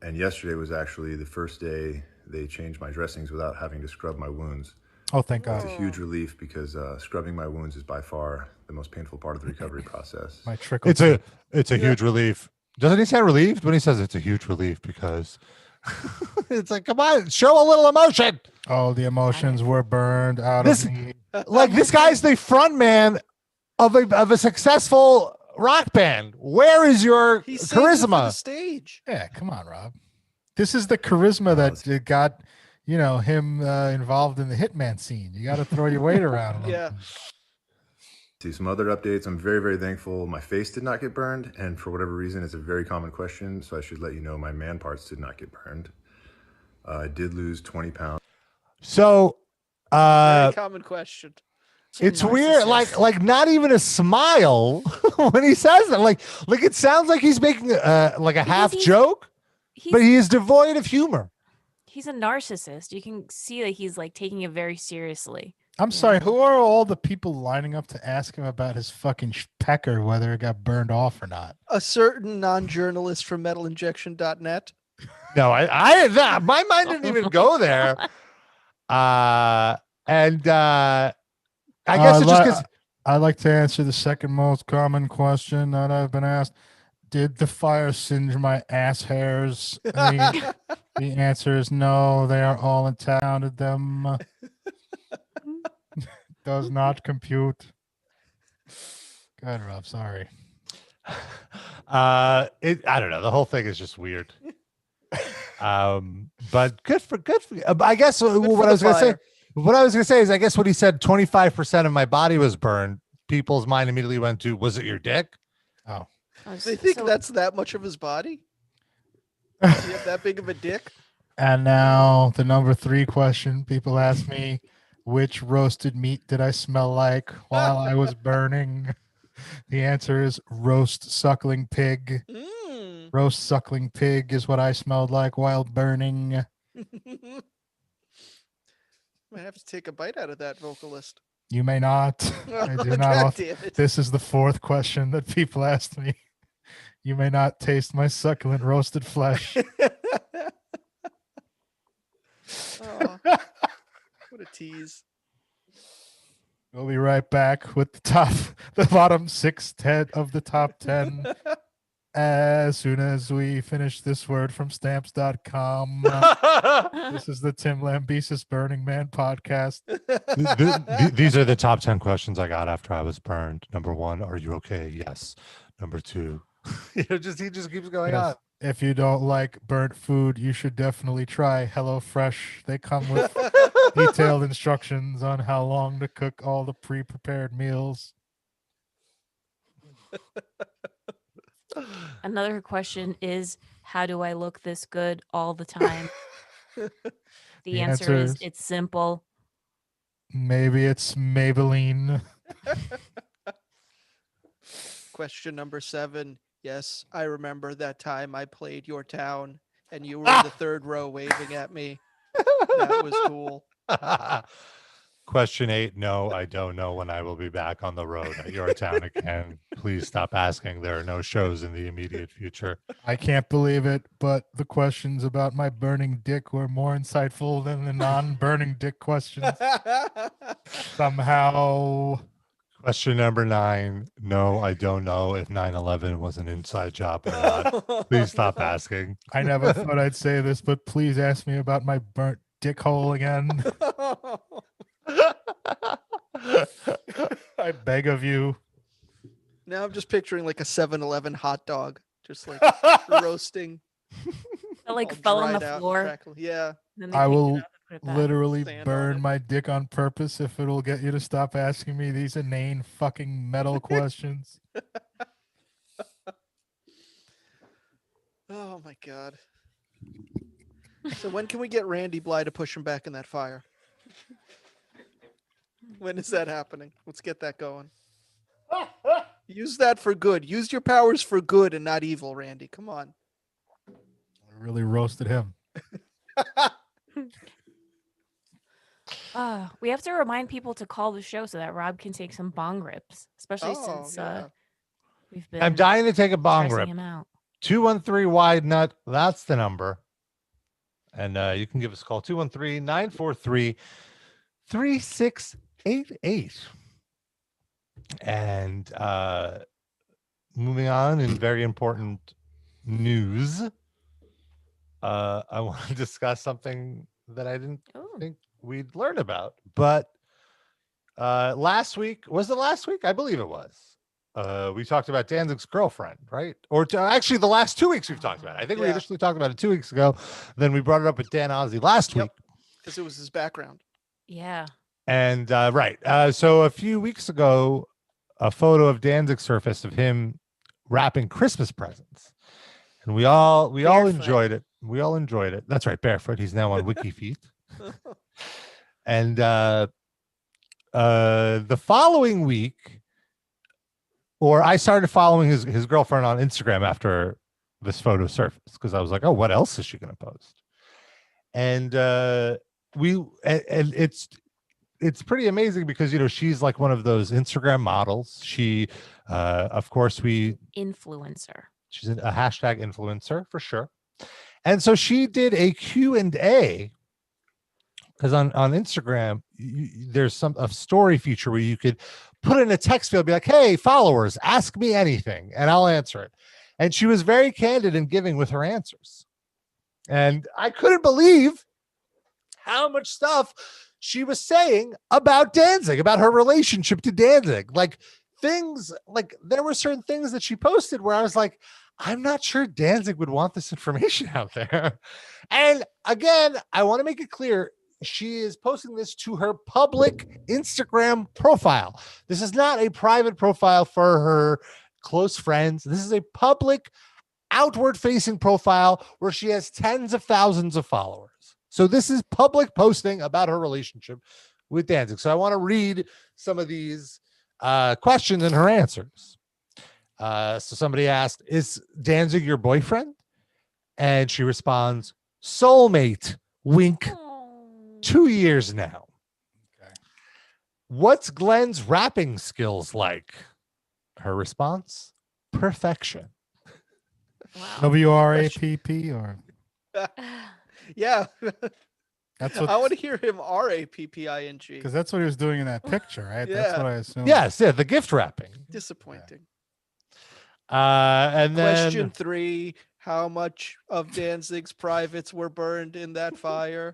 And yesterday was actually the first day they changed my dressings without having to scrub my wounds. Oh, thank It's God. a huge relief because scrubbing my wounds is by far the most painful part of the recovery process. My trickle. It's a huge relief. Doesn't he sound relieved when he says it's a huge relief? Because it's like, come on, show a little emotion. All the emotions were burned out This- of me. Like this guy's the front man of a successful rock band. Where is your He saved it for the charisma? stage. Yeah, come on, Rob. This is the charisma that got, him involved in the hitman scene. You got to throw your weight around. a little. Yeah. See some other updates. I'm very, very thankful my face did not get burned. And for whatever reason, it's a very common question. So I should let you know my man parts did not get burned. I did lose 20 pounds. So Very common question. it's weird, like not even a smile when he says that. Like it sounds like he's making like a half he's- joke, He's, but he is devoid of humor. he's a narcissist. You can see that he's like taking it very seriously. I'm sorry. Who are all the people lining up to ask him about his fucking pecker, whether it got burned off or not? A certain non-journalist from metalinjection.net. No, my mind didn't even go there. I guess it's just because I'd like to answer the second most common question that I've been asked. Did the fire singe my ass hairs? The answer is no. They are all intact. Counted them. Does not compute. Go ahead, Rob. Sorry. I don't know. The whole thing is just weird. But good for I guess what I was gonna say. What I was gonna say is, I guess what he said, 25% of my body was burned. People's mind immediately went to, was it your dick? Oh, They think So- that's that much of his body? Does he have that big of a dick? And now the number 3 question. People ask me, which roasted meat did I smell like while I was burning? The answer is roast suckling pig. Mm. Roast suckling pig is what I smelled like while burning. Might have to take a bite out of that vocalist. You may not. I do not. God damn it. This is the 4th question that people asked me. You may not taste my succulent roasted flesh. Oh, what a tease. We'll be right back with the bottom 10 of the top 10 as soon as we finish this word from stamps.com. This is the Tim Lambesis Burning Man podcast. These are the top 10 questions I got after I was burned. Number 1, are you okay? Yes. Number 2, he just keeps going Yes. on. If you don't like burnt food, you should definitely try HelloFresh. They come with detailed instructions on how long to cook all the pre-prepared meals. Another question is, how do I look this good all the time? The answer is, it's simple. Maybe it's Maybelline. Question number 7. Yes, I remember that time I played Your Town and you were in the 3rd row waving at me. That was cool. Question 8, no, I don't know when I will be back on the road at your town again. Please stop asking. There are no shows in the immediate future. I can't believe it, but the questions about my burning dick were more insightful than the non-burning dick questions. Somehow. Question number 9, no, I don't know if 9/11 was an inside job or not. Please stop asking. I never thought I'd say this, but please ask me about my burnt dick hole again. I beg of you. Now I'm just picturing like a 7-Eleven hot dog, just like roasting. It like all fell on dried the out and floor. crackly. Yeah. And then they I picked it will up and put it back. literally Sand on burn it. my dick on purpose if it'll get you to stop asking me these inane fucking metal questions. Oh my god. So when can we get Randy Bly to push him back in that fire? When is that happening? Let's get that going. Use that for good. Use your powers for good and not evil, Randy. Come on. I really roasted him. We have to remind people to call the show so that Rob can take some bong rips, especially since we've been I'm dying to take a bong stressing rip. him out. 213 wide nut. That's the number. And you can give us a call 213-943-3688. And moving on in very important news, I want to discuss something that I didn't think we'd learn about. But last week, was it last week? I believe it was. We talked about Danzig's girlfriend, right? Or actually, the last 2 weeks we've talked about it. I think we initially talked about it 2 weeks ago. Then we brought it up with Dan Ozzie last week. Because it was his background. Yeah. And so a few weeks ago, a photo of Danzig surfaced of him wrapping Christmas presents, and we all enjoyed it. We all enjoyed it. That's right, barefoot. He's now on WikiFeet. And the following week, or I started following his girlfriend on Instagram after this photo surfaced because I was like, oh, what else is she going to post? And it's pretty amazing because, you know, she's like one of those Instagram models. She, of course, influencer. She's a hashtag influencer for sure. And so she did a Q&A because on Instagram, there's a story feature where you could put in a text field, be like, hey, followers, ask me anything, and I'll answer it. And she was very candid and giving with her answers. And I couldn't believe how much stuff she was saying about Danzig, about her relationship to Danzig. Like things, like there were certain things that she posted where I was like, I'm not sure Danzig would want this information out there. And again, I want to make it clear, she is posting this to her public Instagram profile. This is not a private profile for her close friends. This is a public outward facing profile where she has tens of thousands of followers. So this is public posting about her relationship with Danzig. So I want to read some of these questions and her answers. So somebody asked, is Danzig your boyfriend? And she responds, soulmate, wink, Oh. 2 years now. Okay. What's Glenn's rapping skills like? Her response, perfection. Wow. WRAPP or Yeah. that's I want what to hear him RAPPING. because that's what he was doing in that picture, right? That's Yeah. what I assume. Yes, yeah, the gift wrapping. Disappointing. And then Question 3: how much of Danzig's privates were burned in that fire?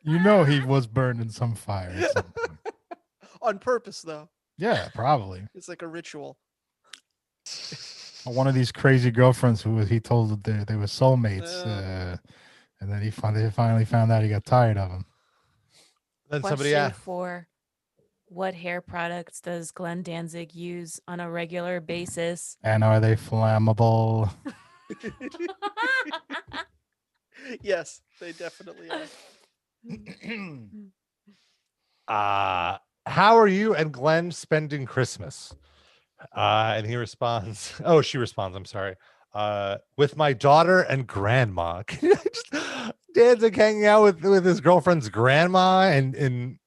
You know he was burned in some fire at some point. On purpose, though. Yeah, probably. It's like a ritual. One of these crazy girlfriends who he told that they were soulmates, and then they finally found out he got tired of him. Then somebody Question asked, 4: what hair products does Glenn Danzig use on a regular basis? And are they flammable? Yes, they definitely are. how are you and Glenn spending Christmas? And he responds, she responds, I'm sorry. With my daughter and grandma. Danzig hanging out with his girlfriend's grandma and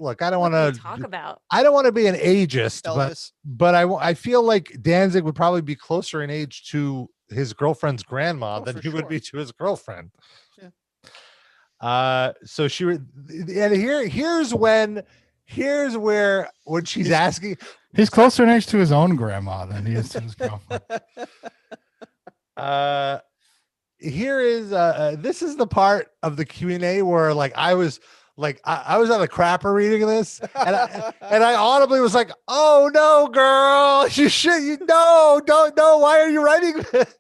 look, I don't What want they talk to about. I don't want to be an ageist, Elvis. but I feel like Danzig would probably be closer in age to his girlfriend's grandma than for he would sure. be to his girlfriend. Yeah. So she would, and here's where when she's asking, He's closer in age to his own grandma than he is to his girlfriend. here is this is the part of the Q&A where like I was on the crapper reading this and I audibly was like, oh no, girl, don't, why are you writing this?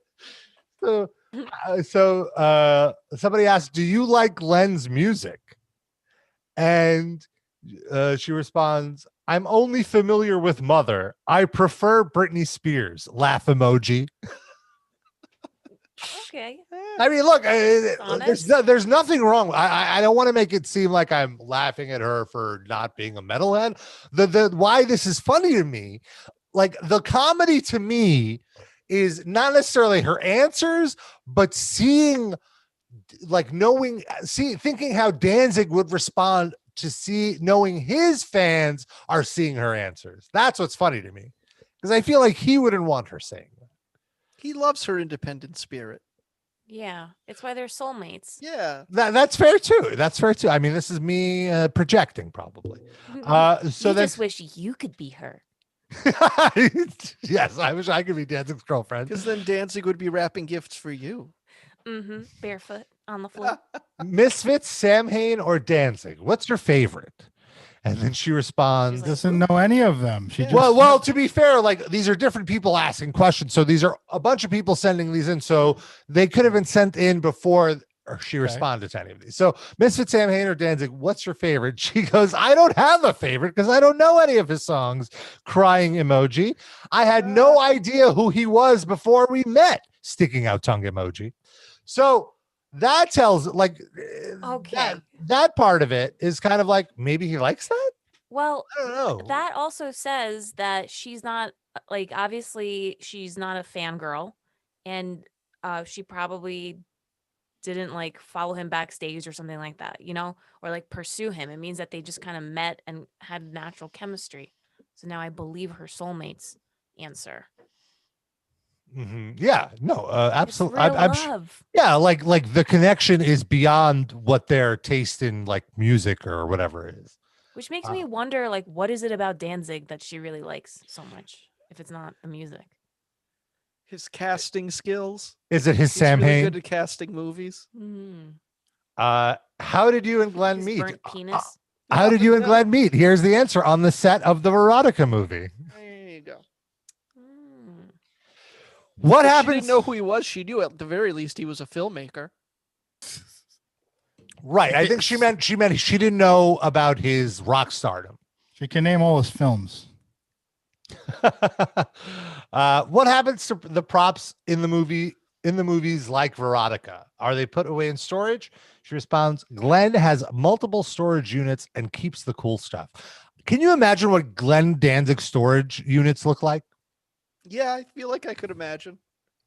So somebody asked, do you like Glenn's music? And she responds, I'm only familiar with Mother. I prefer Britney Spears. Laugh emoji. Okay. I mean, look, Honest. there's nothing wrong. I don't want to make it seem like I'm laughing at her for not being a metalhead. The why this is funny to me, like the comedy to me is not necessarily her answers, but thinking how Danzig would respond to knowing his fans are seeing her answers. That's what's funny to me, because I feel like he wouldn't want her saying that. He loves her independent spirit. Yeah, it's why they're soulmates. Yeah. That's fair too. I mean, this is me projecting probably. So you then, just wish you could be her. yes, I wish I could be Danzig's girlfriend. Because then Danzig would be wrapping gifts for you. Mm-hmm. Barefoot on the floor. Misfits, Samhain, or Danzig? What's your favorite? And then she responds, She's like, Doesn't know any of them. She just well, to be fair, like these are different people asking questions. So these are a bunch of people sending these in. So they could have been sent in before she responded to any of these. So Misfits, Samhain, or Danzig, what's your favorite? She goes, I don't have a favorite because I don't know any of his songs. Crying emoji. I had no idea who he was before we met. Sticking out tongue emoji. So that tells like Okay. that part of it is kind of like maybe he likes that. Well, I don't know. that also says that she's not like, obviously she's not a fangirl, and she probably didn't like follow him backstage or something like that, or like pursue him. It means that they just kind of met and had natural chemistry. So now I believe her soulmate's answer. Yeah, no, absolutely. I'm love. yeah, like the connection is beyond what their taste in like music or whatever it is. Which makes me wonder, like, what is it about Danzig that she really likes so much if it's not the music? His casting skills. Is it his He's really Samhain? good at casting movies. How did you and Glenn His meet? burnt penis. How did you and Glenn meet? Here's the answer on the set of the Veronica movie. There you go. What If she happens? didn't know who he was. She knew at the very least he was a filmmaker. Right. I think she meant she didn't know about his rock stardom. She can name all his films. What happens to the props in the movies like Veronica? Are they put away in storage? She responds, Glenn has multiple storage units and keeps the cool stuff. Can you imagine what Glenn Danzig's storage units look like? Yeah, I feel like I could imagine.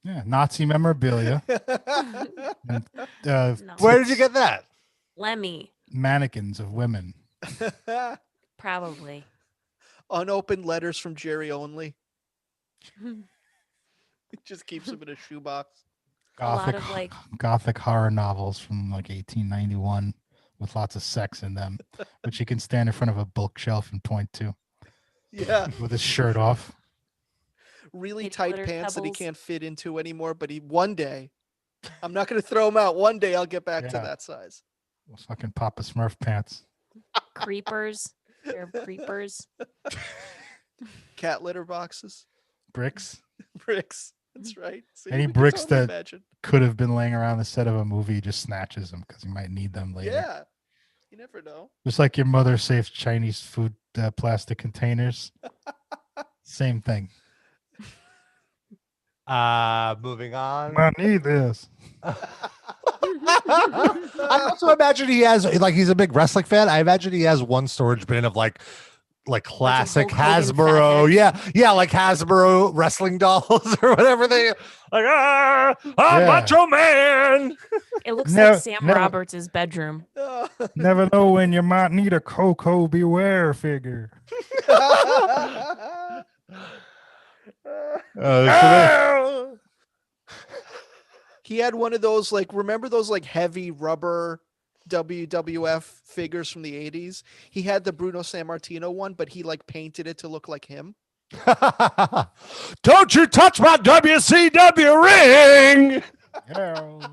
Yeah, Nazi memorabilia. And, No. Where did you get that? Lemmy, mannequins of women. probably. Unopened letters from Jerry only. He just keeps them in a shoebox. A lot Gothic, of, like- gothic horror novels from like 1891 with lots of sex in them, which he can stand in front of a bookshelf and point to Yeah. with his shirt off. Really Peanut tight butter pants that he pebbles. can't fit into anymore, but one day, I'm not going to throw them out. One day I'll get back to Yeah. that size. Those fucking Papa Smurf pants. Creepers. Pair of creepers. Cat litter boxes. Bricks Bricks. That's right. See, Any we can bricks totally that- imagine. could have been laying around the set of a movie. He just snatches them because he might need them later. Yeah. You never know. Just like your mother saves Chinese food plastic containers. Same thing. Moving on. I need this. I also imagine he has, like, he's a big wrestling fan. I imagine he has one storage bin of like classic Hulk Hogan Hasbro. fatheads. Yeah, like Hasbro wrestling dolls or whatever they like. I'm Yeah. Macho Man. It looks Never- like Sam never- Roberts' bedroom. Never know when you might need a Coco Beware figure. He had one of those, like, remember those like heavy rubber WWF figures from the 80s? He had the Bruno Sammartino one, but he like painted it to look like him. Don't you touch my WCW ring. Yeah.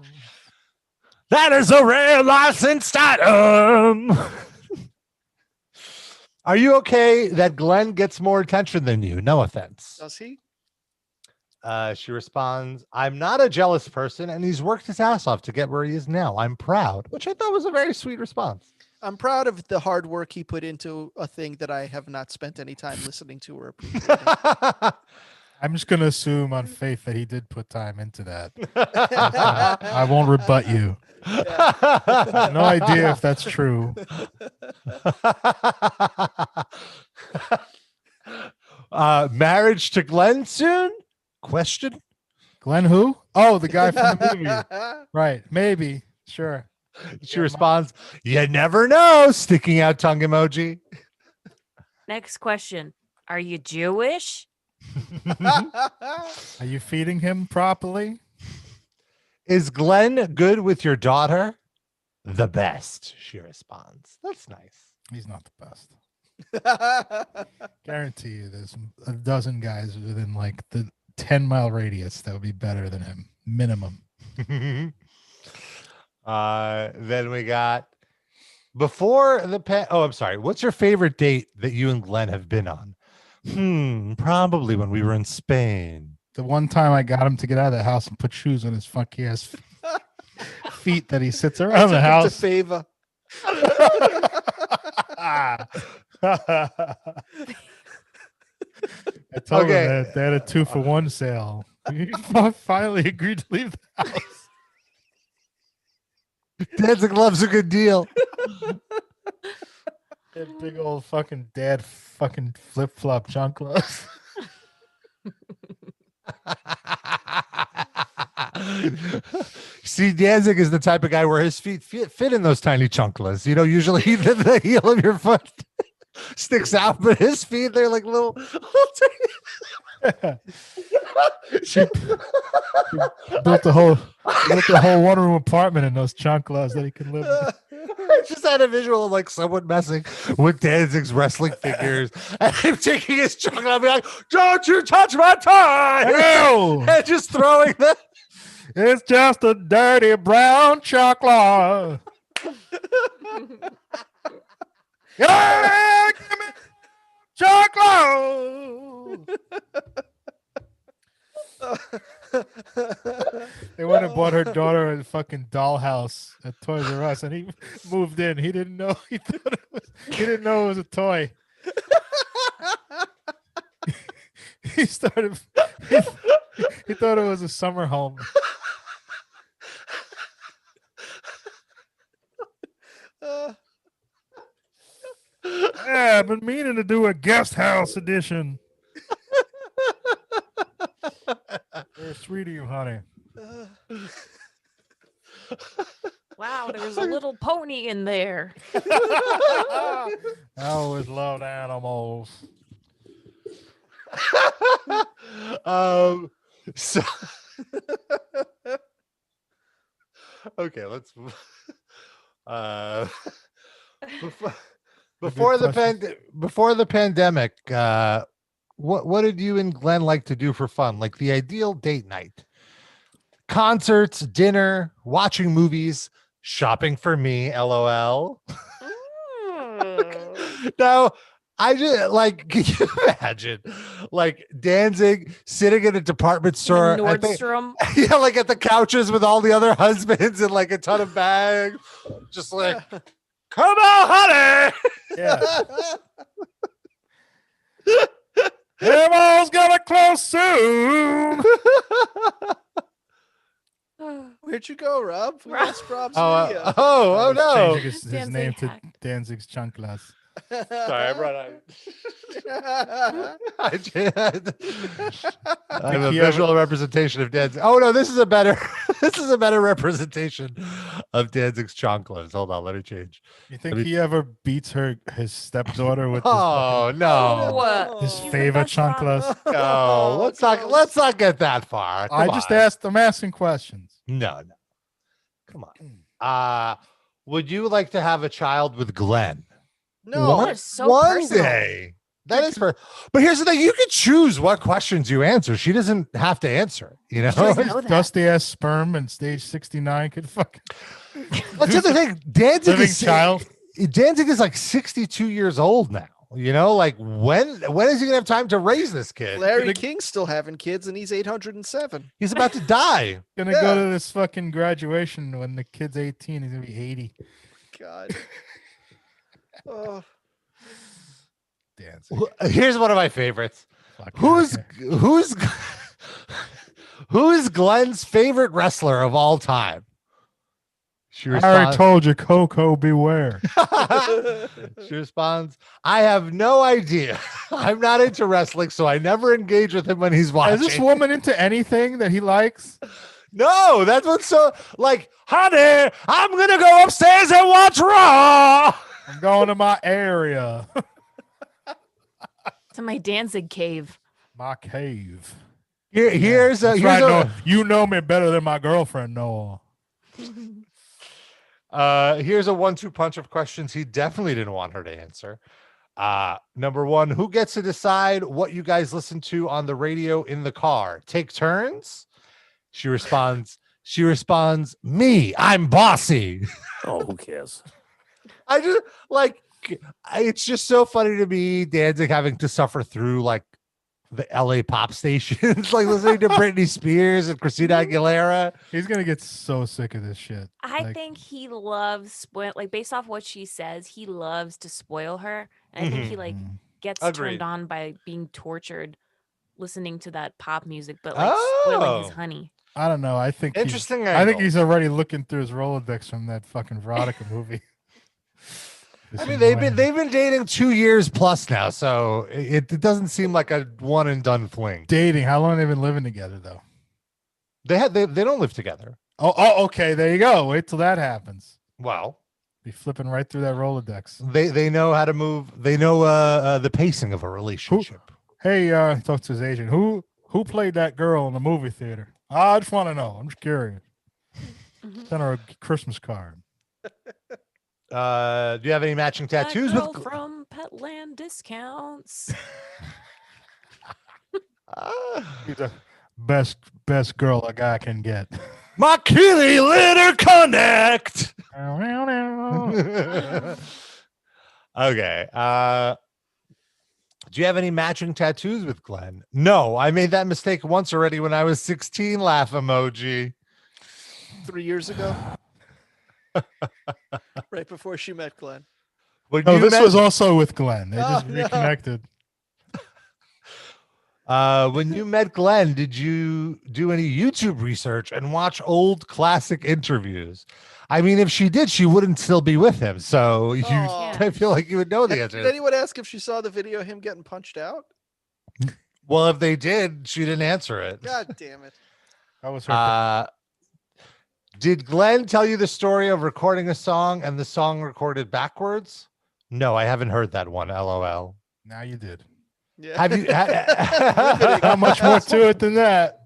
That is a rare licensed item. Are you okay that Glenn gets more attention than you? No offense. Does he? She responds, I'm not a jealous person, and he's worked his ass off to get where he is now. I'm proud, which I thought was a very sweet response. I'm proud of the hard work he put into a thing that I have not spent any time listening to or appreciating. I'm just gonna assume on faith that he did put time into that. I won't rebut you. I have no idea if that's true. Marriage to Glenn soon? Question. Glenn who? Oh, the guy from the movie. Right. Maybe. Sure. She responds, you never know. Sticking out tongue emoji. Next question. Are you Jewish? Are you feeding him properly? Is Glenn good with your daughter? The best, she responds. That's nice. He's not the best. Guarantee you there's a dozen guys within like the 10-mile radius that would be better than him. Minimum. Then we got before the oh, I'm sorry. What's your favorite date that you and Glenn have been on? Probably when we were in Spain. The one time I got him to get out of the house and put shoes on his funky ass feet that he sits around the To house. favor. I told Okay. him that they had a 2-for-1 sale. He finally agreed to leave the house. Danzig loves a good deal. That big old fucking dad fucking flip flop chanclas. See, Danzig is the type of guy where his feet fit in those tiny chunklas. You know, usually the heel of your foot sticks out, but his feet, they're like little She built the whole one-room apartment in those chanclas that he can live in. I just had a visual of like someone messing with Danzig's wrestling figures and him taking his chunkla and be like, don't you touch my tie! Ew! And just throwing them. It's just a dirty brown chancla. Yeah, give me chancla. They went and bought her daughter a fucking dollhouse at Toys R Us, and he moved in. He didn't know. He didn't know it was a toy. he started. He thought it was a summer home. Yeah, I've been meaning to do a guest house edition. Very sweet of you, honey. Wow, there was a little pony in there. I always loved animals. So okay, let's before, before the pandemic, what did you and Glenn like to do for fun? Like the ideal date night? Concerts, dinner, watching movies, shopping for me, LOL. Now, I just like, can you imagine like Danzig sitting in a department store, Nordstrom? Yeah, like at the couches with all the other husbands and like a ton of bags, just like, come on, honey. Yeah. Everyone's gonna close soon. Where'd you go, Rob? We Rob. lost Rob's Oh, video. oh no. Changing his Danzig name to hacked. Danzig's Chanclas. Sorry, I brought I have a visual representation of Danzig. Oh no, this is a better representation of Danzig's chanclas. Hold on, let me change. You think he ever beats his stepdaughter with Oh no, his She's the favorite best, Rob. chanclas? no, let's not get that far. I Come just on. asked. I'm asking questions. No. Come on. Would you like to have a child with Glenn? No. That is so One personal. day. That is for, but here's the thing: you can choose what questions you answer. She doesn't have to answer. You know, doesn't know that. Dusty ass sperm and stage 69 could fucking. What's the other thing? Danzig Living is child. Danzig is like 62 years old now. You know, like when is he gonna have time to raise this kid? Larry King's still having kids, and he's 807. He's about to die. Gonna go to this fucking graduation when the kid's 18. He's gonna be 80. God. Oh. Danzig. Here's one of my favorites. Fuck Who's yeah. who is Glenn's favorite wrestler of all time? She I already responds, told you, Coco, beware. she responds, I have no idea. I'm not into wrestling, so I never engage with him when he's watching. Is this woman into anything that he likes? No, that's what's so like, honey, I'm gonna go upstairs and watch Raw. I'm going to my area. To my Danzig cave. My cave. Here's That's a right, Noah. You know me better than my girlfriend, Noah. Here's a 1-2 punch of questions he definitely didn't want her to answer. Number one, who gets to decide what you guys listen to on the radio in the car? Take turns? She responds, me, I'm bossy. Oh, who cares? I just like, it's just so funny to me, Danzig having to suffer through like the LA pop stations, like listening to Britney Spears and Christina Aguilera. He's gonna get so sick of this shit. I think he loves spoil, like based off what she says, he loves to spoil her. And I think he like gets Agreed. turned on by being tortured listening to that pop music, but like spoiling his honey. I don't know. I think Interesting I think angle. he's already looking through his Rolodex from that fucking Veronica movie. I mean, they've been dating 2 years plus now, so it doesn't seem like a one and done fling. Dating. How long have they been living together though? They don't live together. Oh, okay. There you go. Wait till that happens. Well, Be flipping right through that Rolodex. they know how to move. They know the pacing of a relationship. Hey, talk to his agent. Who played that girl in the movie theater? I just want to know. I'm just curious. Send her a Christmas card. Do you have any matching tattoos That with? girl from Petland Discounts. She's the best girl a guy can get. My kitty litter connect. Okay. Do you have any matching tattoos with Glenn? No, I made that mistake once already when I was 16. Laugh emoji. 3 years ago. Right before she met Glenn. Would No, you this met- was also with Glenn. They just Oh, no. reconnected. When you met Glenn, did you do any YouTube research and watch old classic interviews? I mean, if she did, she wouldn't still be with him. So you, Aw. I feel like you would know the Did answer. anyone ask if she saw the video of him getting punched out? Well, if they did, she didn't answer it. God damn it. That was her. Did Glenn tell you the story of recording a song and the song recorded backwards? No, I haven't heard that one. LOL. Now you did. Yeah. Have you? Not much more to it than that.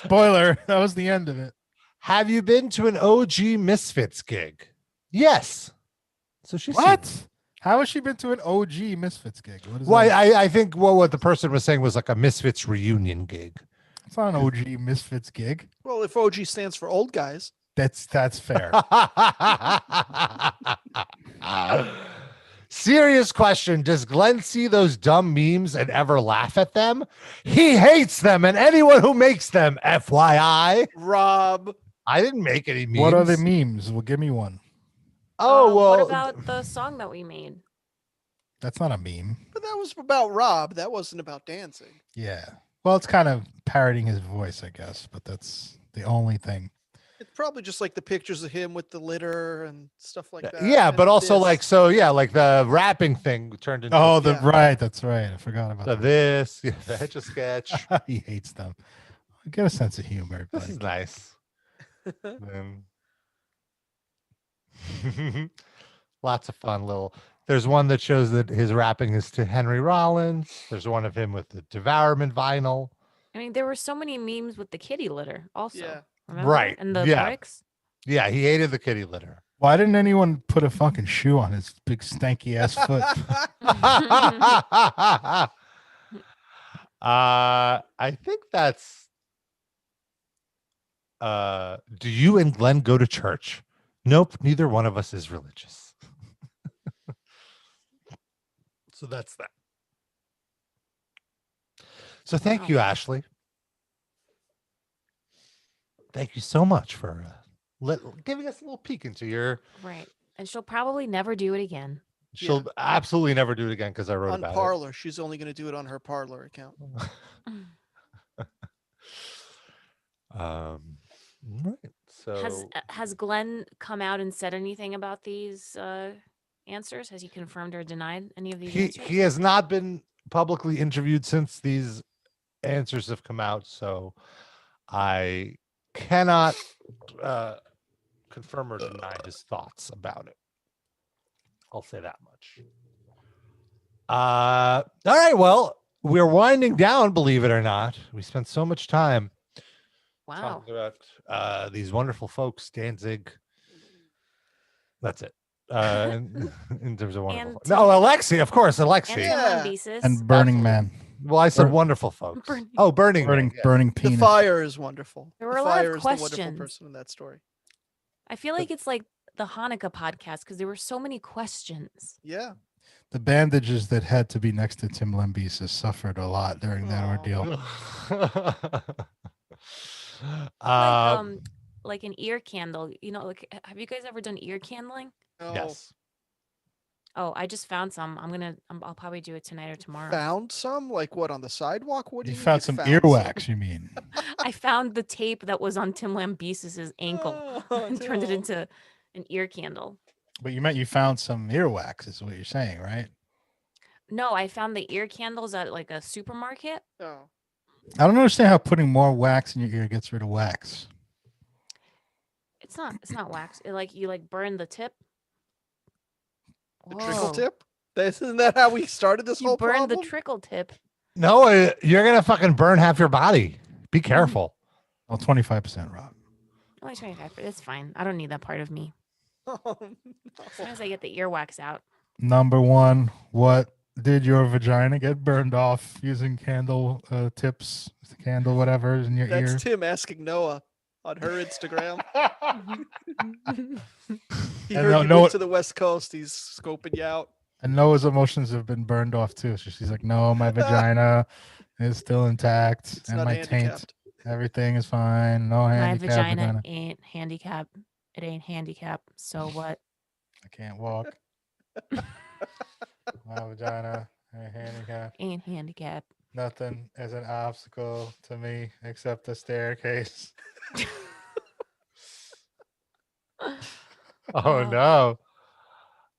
Spoiler. That was the end of it. Have you been to an OG Misfits gig? Yes. So she's What? How has she been to an OG Misfits gig? What is Well, that? I think what the person was saying was like a Misfits reunion gig. It's not an OG Misfits gig. Well, if OG stands for old guys. That's fair. Serious question. Does Glenn see those dumb memes and ever laugh at them? He hates them and anyone who makes them, FYI. Rob. I didn't make any memes. What are the memes? Well, give me one. Oh, well. What about the song that we made? That's not a meme. But that was about Rob. That wasn't about dancing. Yeah. Well, it's kind of parroting his voice, I guess, but that's the only thing. It's probably just like the pictures of him with the litter and stuff like that. Yeah, and but also this. like, so yeah, like the rapping thing turned into Oh, Yeah. right. That's right. I forgot about the that. this, yeah, the Etch a Sketch. He hates them. Get a sense of humor. This Glenn. is nice. Lots of fun little. There's one that shows that his rapping is to Henry Rollins. There's one of him with the Devourment vinyl. I mean, there were so many memes with the kitty litter also. Yeah. Remember? Right, And the yeah. bricks. Yeah, he hated the kitty litter. Why didn't anyone put a fucking shoe on his big stanky ass foot? I think that's. Do you and Glenn go to church? Nope, neither one of us is religious. So that's that. So thank you, Ashley. Thank you so much for giving us a little peek into your. Right. And she'll probably never do it again. She'll absolutely never do it again because I wrote on about Parlor. She's only going to do it on her Parlor account. it. Right. So Has Glenn come out and said anything about these answers? Has he confirmed or denied any of these answers? he has not been publicly interviewed since these answers have come out, so I cannot confirm or deny his thoughts about it. I'll say that much. All right, well, we're winding down, believe it or not. We spent so much time Wow. talking about these wonderful folks, Danzig. That's it. In terms of wonderful And folks. No, Alexi, of course, Alexi. And Yeah. Lambesis. And Burning Absolutely. Man. Well, I said Burn- wonderful folks. Burning- Oh, Burning Man, yeah. Burning The penis. fire is wonderful. There were the a lot of fire is the wonderful questions. person in that story. I feel like it's like the Hanukkah podcast because there were so many questions. Yeah. The bandages that had to be next to Tim Lambesis suffered a lot during that Aw. ordeal. Like an ear candle. You know, like have you guys ever done ear candling? No. Yes. Oh, I just found some. I'll probably do it tonight or tomorrow. Found some? Like what, on the sidewalk? What do You you mean found some earwax, you mean? I found the tape that was on Tim Lambesis' ankle Oh, and turned it no. into an ear candle. But you meant you found some earwax, is what you're saying, right? No, I found the ear candles at like a supermarket. Oh. I don't understand how putting more wax in your ear gets rid of wax. It's not wax. It like you like burn the tip. The trickle Whoa. tip? Isn't that how we started this You whole burn the problem? trickle tip. No, you're gonna fucking burn half your body. Be careful. Well, 25%, Rob. Only 25. It's fine. I don't need that part of me. Oh, As soon as I get the earwax out. Number one, what did your vagina get burned off using candle tips, candle whatever in your That's ear? Tim asking Noah on her Instagram. He And heard no- you no- moved to the West Coast. He's scoping you out. And Noah's emotions have been burned off too. So she's like, no, my vagina is still intact. It's and not my taint, handicapped. everything is fine. No My handicap. vagina ain't handicap. It ain't handicap. So what? I can't walk. My vagina A handicap. Ain't handicapped. Nothing is an obstacle to me except the staircase. Oh no.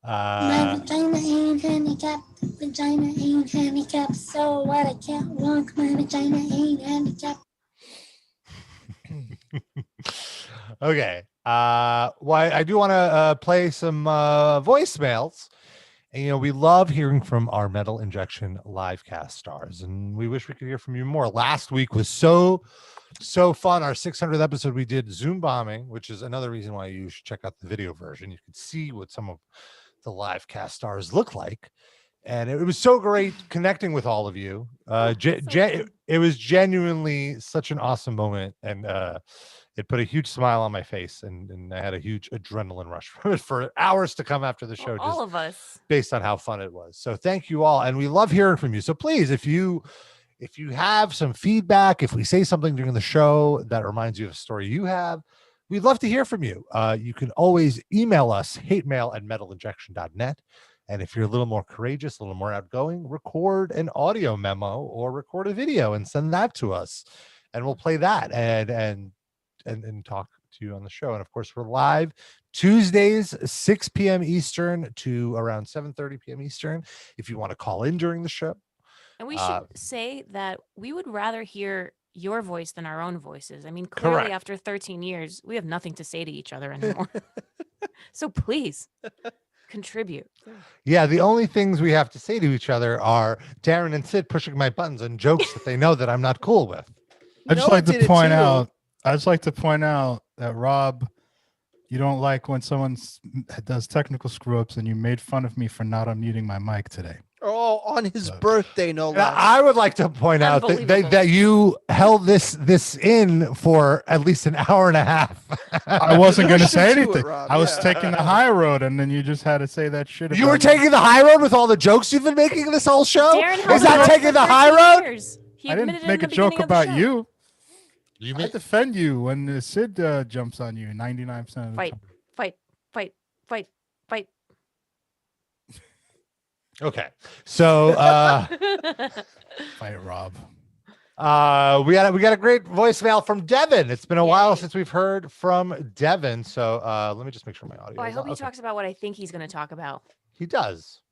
My vagina ain't handicapped. Vagina ain't handicapped. So what? I can't walk. My vagina ain't handicapped. Okay. Well, I do want to play some voicemails. And, you know, we love hearing from our Metal Injection Livecast stars, and we wish we could hear from you more. Last week was so fun. Our 600th episode, we did Zoom bombing, which is another reason why you should check out the video version. You could see what some of the Livecast stars look like. And it was so great connecting with all of you. It was genuinely such an awesome moment. And it put a huge smile on my face, and I had a huge adrenaline rush from it for hours to come after the show. Well, all of us. Based on how fun it was. So thank you all. And we love hearing from you. So please, if you have some feedback, if we say something during the show that reminds you of a story you have, we'd love to hear from you. You can always email us, hatemail@metalinjection.net. And if you're a little more courageous, a little more outgoing, record an audio memo or record a video and send that to us. And we'll play that and talk to you on the show. And of course, we're live Tuesdays, 6 p.m. Eastern to around 7:30 p.m. Eastern. If you want to call in during the show. And we should say that we would rather hear your voice than our own voices. I mean, Correct. clearly after 13 years, we have nothing to say to each other anymore. So please contribute. Yeah, the only things we have to say to each other are Darren and Sid pushing my buttons and jokes that they know that I'm not cool with. I just like to point out. I just like to point out that Rob, you don't like when someone does technical screw ups, and you made fun of me for not unmuting my mic today. Oh, on his birthday, no less. I would like to point out that you held this in for at least an hour and a half. I wasn't going to say anything. I was taking the high road, and then you just had to say that shit. You were taking the high road with all the jokes you've been making this whole show? Darren Is that taking the high road? I didn't make a joke about you. I defend you when Sid jumps on you 99% of the time. Fight. Okay. So fight Rob. We got a great voicemail from Devin. It's been a while since we've heard from Devin. So let me just make sure my audio. Oh, I hope he talks about what I think he's going to talk about. He does.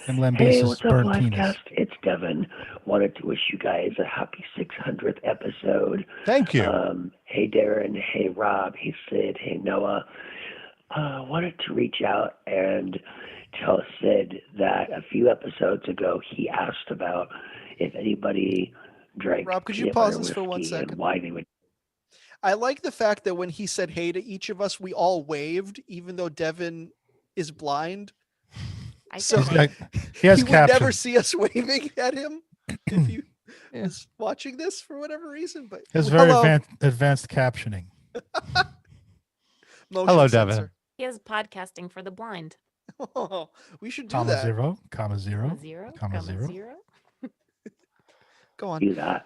And hey, what's up, Livecast? It's Devin. Wanted to wish you guys a happy 600th episode. Thank you. Hey, Darren. Hey, Rob. Hey, Sid. Hey, Noah. Wanted to reach out and tell Sid that a few episodes ago he asked about if anybody drank. Rob, could you pause this for 1 second? Why they would. I like the fact that when he said hey to each of us, we all waved, even though Devin is blind. So he has would never see us waving at him if he was watching this for whatever reason. But it's very advanced captioning. Hello, Devin. He has podcasting for the blind. Oh, we should do comma that. Zero, comma zero, comma zero. Go on. Do that.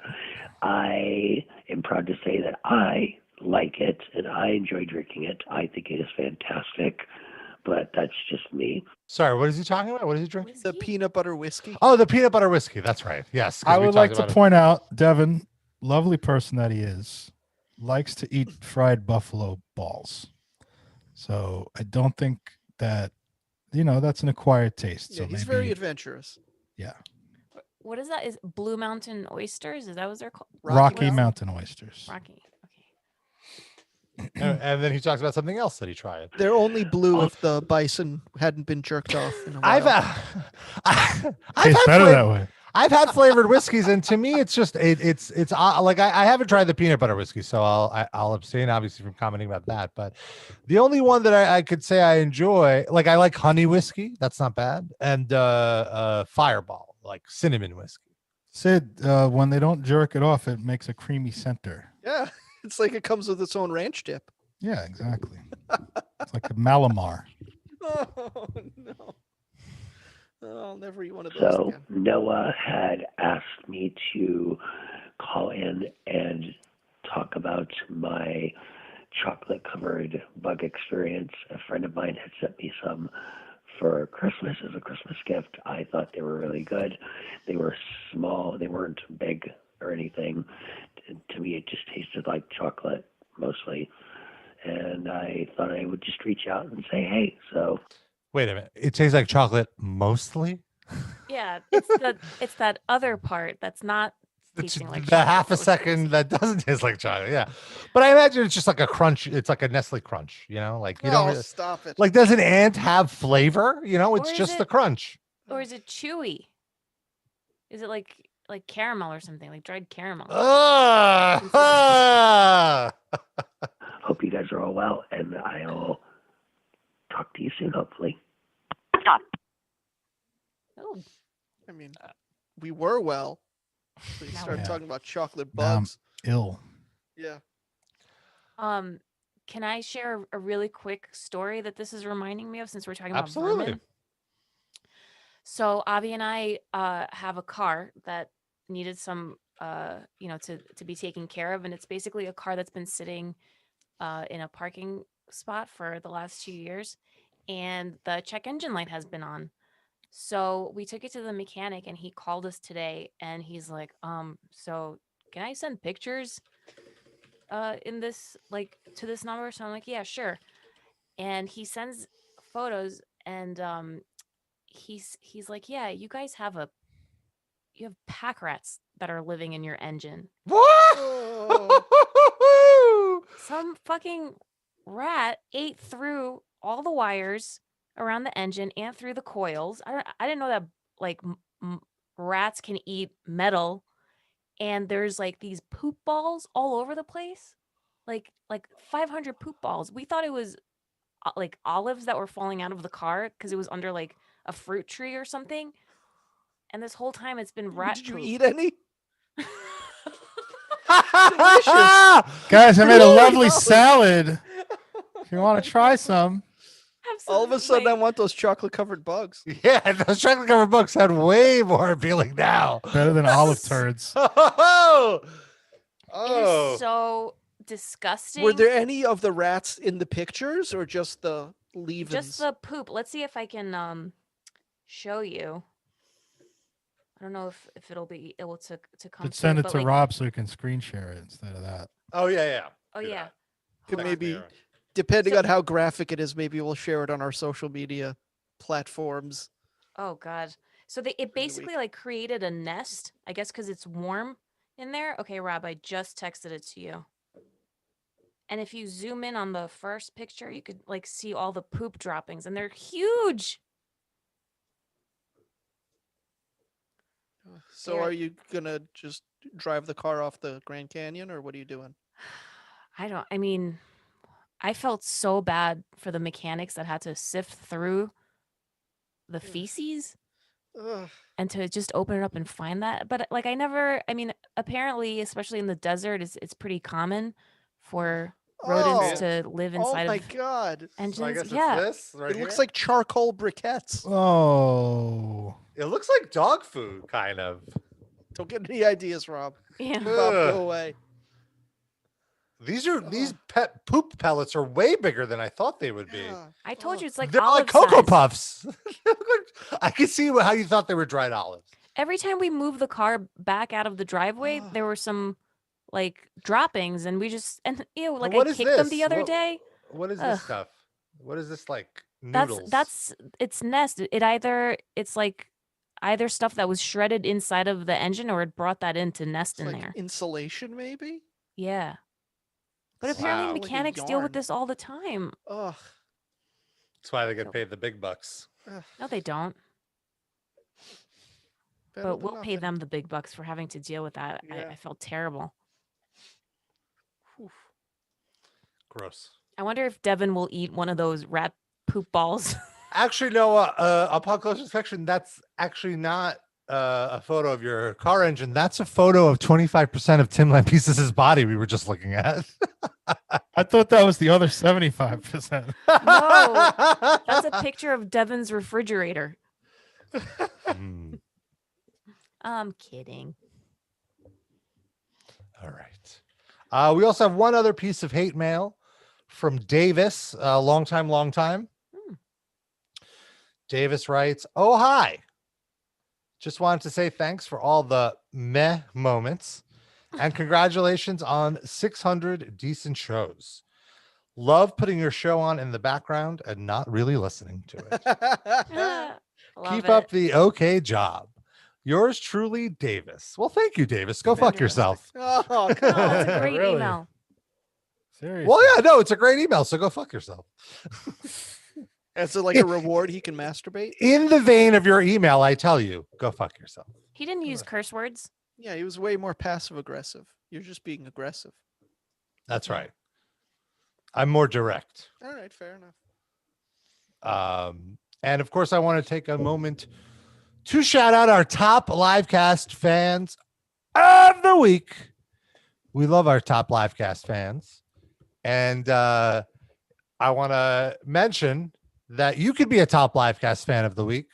I am proud to say that I like it and I enjoy drinking it. I think it is fantastic, but that's just me. Sorry, what is he talking about? What is he drinking? The peanut butter whiskey. Oh, the peanut butter whiskey. That's right. Yes. I would like to point out, Devin, lovely person that he is, likes to eat fried buffalo balls. So I don't think that, that's an acquired taste. Yeah, so he's maybe, very adventurous. Yeah. What is that? Is Blue Mountain oysters? Is that what they're called? Rocky Mountain oysters. Rocky. And then he talks about something else that he tried. They're only blue if the bison hadn't been jerked off in a while. Tastes better that way. I've had flavored whiskeys, and to me, it's just it's like I haven't tried the peanut butter whiskey, so I'll abstain obviously from commenting about that. But the only one that I could say I enjoy, like I like honey whiskey, that's not bad, and Fireball, like cinnamon whiskey. Sid, when they don't jerk it off, it makes a creamy center. Yeah, it's like it comes with its own ranch dip. Yeah, exactly. It's like a Malamar. Oh no. I'll never eat one of those So again. Noah had asked me to call in and talk about my chocolate-covered bug experience. A friend of mine had sent me some for Christmas as a Christmas gift. I thought they were really good. They were small. They weren't big or anything. To me, it just tasted like chocolate mostly. And I thought I would just reach out and say, hey, so. Wait a minute. It tastes like chocolate mostly? Yeah, it's that other part that's not tasting like The chocolate half a that was second that doesn't taste like chocolate. Yeah. But I imagine it's just like a crunch. It's like a Nestle crunch, you know, like you don't Oh, really, stop it. like, does an ant have flavor? You know, it's Or is just the it- crunch. Or is it chewy? Is it like caramel or something, like dried caramel? Hope you guys are all well, and I'll talk to you soon, hopefully. Oh, I mean, we were well. We started Yeah. talking about chocolate Now I'm bugs. ill. Yeah. Can I share a really quick story that this is reminding me of since we're talking Absolutely. about vermin? So Avi and I have a car that needed some to be taken care of, and it's basically a car that's been sitting in a parking spot for the last 2 years, and the check engine light has been on. So we took it to the mechanic, and he called us today, and he's like, so can I send pictures in this, like, to this number? So I'm like, yeah, sure. And he sends photos, and he's like, yeah, you guys have pack rats that are living in your engine. Some fucking rat ate through all the wires around the engine and through the coils. I didn't know that, like, rats can eat metal, and there's like these poop balls all over the place, like 500 poop balls. We thought it was like olives that were falling out of the car because it was under like a fruit tree or something. And this whole time it's been rat Did you poop. eat any? Guys, I made a lovely salad. If you want to try some. All of a sudden, I want those chocolate covered bugs. Yeah, those chocolate covered bugs sound way more appealing now. Better than olive turds. It is so disgusting. Were there any of the rats in the pictures, or just the leavings? Just the poop. Let's see if I can show you. I don't know if it'll be able to come. But send through, it but, to like, Rob so he can screen share it instead of that. Oh, yeah. Oh yeah. Could Hold on. maybe, depending on how graphic it is, maybe we'll share it on our social media platforms. Oh god. So it basically like created a nest, I guess, because it's warm in there. Okay, Rob, I just texted it to you. And if you zoom in on the first picture, you could like see all the poop droppings, and they're huge. So There. are you gonna just drive the car off the Grand Canyon, or what are you doing? I mean, I felt so bad for the mechanics that had to sift through the feces Ugh. and to just open it up and find that. But like I mean, apparently, especially in the desert, it's pretty common for rodents to live inside Oh my of god! engines. Yeah. It looks like charcoal briquettes. Oh. It looks like dog food, kind of. Don't get any ideas, Rob. Yeah. Bob, go away. These pet poop pellets are way bigger than I thought they would be. I told you it's like They're olive like Cocoa size. Puffs. I can see how you thought they were dried olives. Every time we moved the car back out of the driveway, there were some like droppings, and we just ew, like what I is kicked them this? the other What- day. What is Ugh. this stuff? What is this, like noodles? That's it's nest. It's like either stuff that was shredded inside of the engine, or it brought that in to nest in Like there. insulation, maybe? Yeah. But Wow. apparently Like a mechanics deal with yarn. this all the time. Ugh. That's why they get paid the big bucks. No, they don't. Better But than we'll pay nothing. them the big bucks for having to deal with that. Yeah. I felt terrible. Gross. I wonder if Devin will eat one of those rat poop balls. Actually, no. Upon close inspection, that's actually not a photo of your car engine. That's a photo of 25% of Tim Lampesis' body we were just looking at. I thought that was the other 75%. No, that's a picture of Devin's refrigerator. I'm kidding. All right. We also have one other piece of hate mail from Davis, long time. Davis writes, "Oh, hi. Just wanted to say thanks for all the meh moments and congratulations on 600 decent shows. Love putting your show on in the background and not really listening to it. Keep up the okay job. Yours truly, Davis." Well, thank you, Davis. Go fuck yourself. Oh, come No, it's a on. great Really? email. Seriously. Well, yeah, no, it's a great email. So go fuck yourself. As a, like a reward, he can masturbate. In the vein of your email, I tell you, go fuck yourself. He didn't use curse words. Yeah, he was way more passive aggressive. You're just being aggressive. That's right. I'm more direct. All right, fair enough. And of course, I want to take a moment to shout out our top Livecast fans of the week. We love our top Livecast fans. And I want to mention that you could be a top Livecast fan of the week.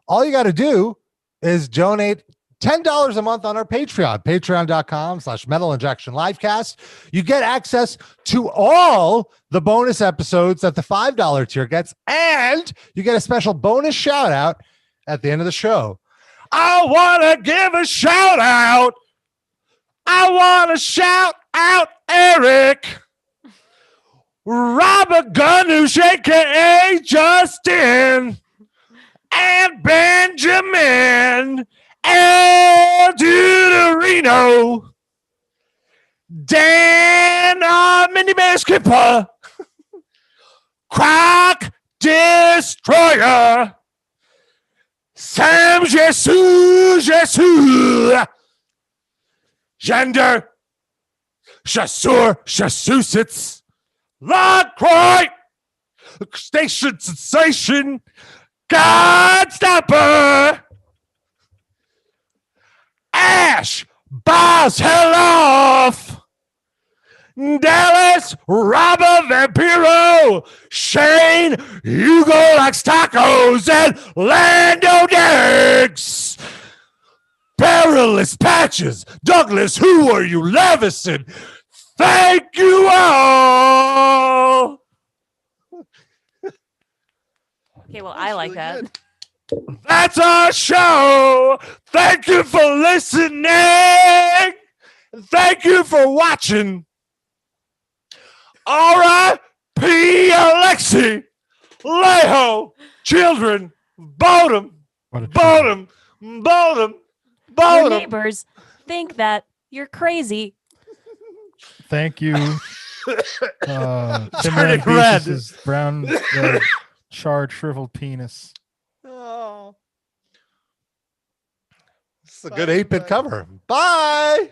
All you got to do is donate $10 a month on our Patreon, patreon.com/Metal Injection Livecast. You get access to all the bonus episodes that the $5 tier gets, and you get a special bonus shout out at the end of the show. I want to give a shout out. I want to shout out Eric, Robert Ganush, aka Justin, and Benjamin, El Deuterino, Dan, Miniman Skipper, Croc Destroyer, Sam Jesus, Gender, Chasseur, Chassusets, LaCroix, Station Sensation, Godstopper, Ash, Boss Helloff, Dallas, Robber Vampiro, Shane, Hugo Likes Tacos, and Lando Diggs. Perilous Patches, Douglas, who are you, Levison? Thank you all. Okay, well, I like that. That's our show. Thank you for listening. Thank you for watching. R.I.P. Alexi, Leho, children, Bodum, Bodum, Bodum, Your Bodum. neighbors think that you're crazy. Thank you. Tim Turning red. Rambesis' brown, charred, shriveled penis. Oh. This is a good 8-bit cover. Bye.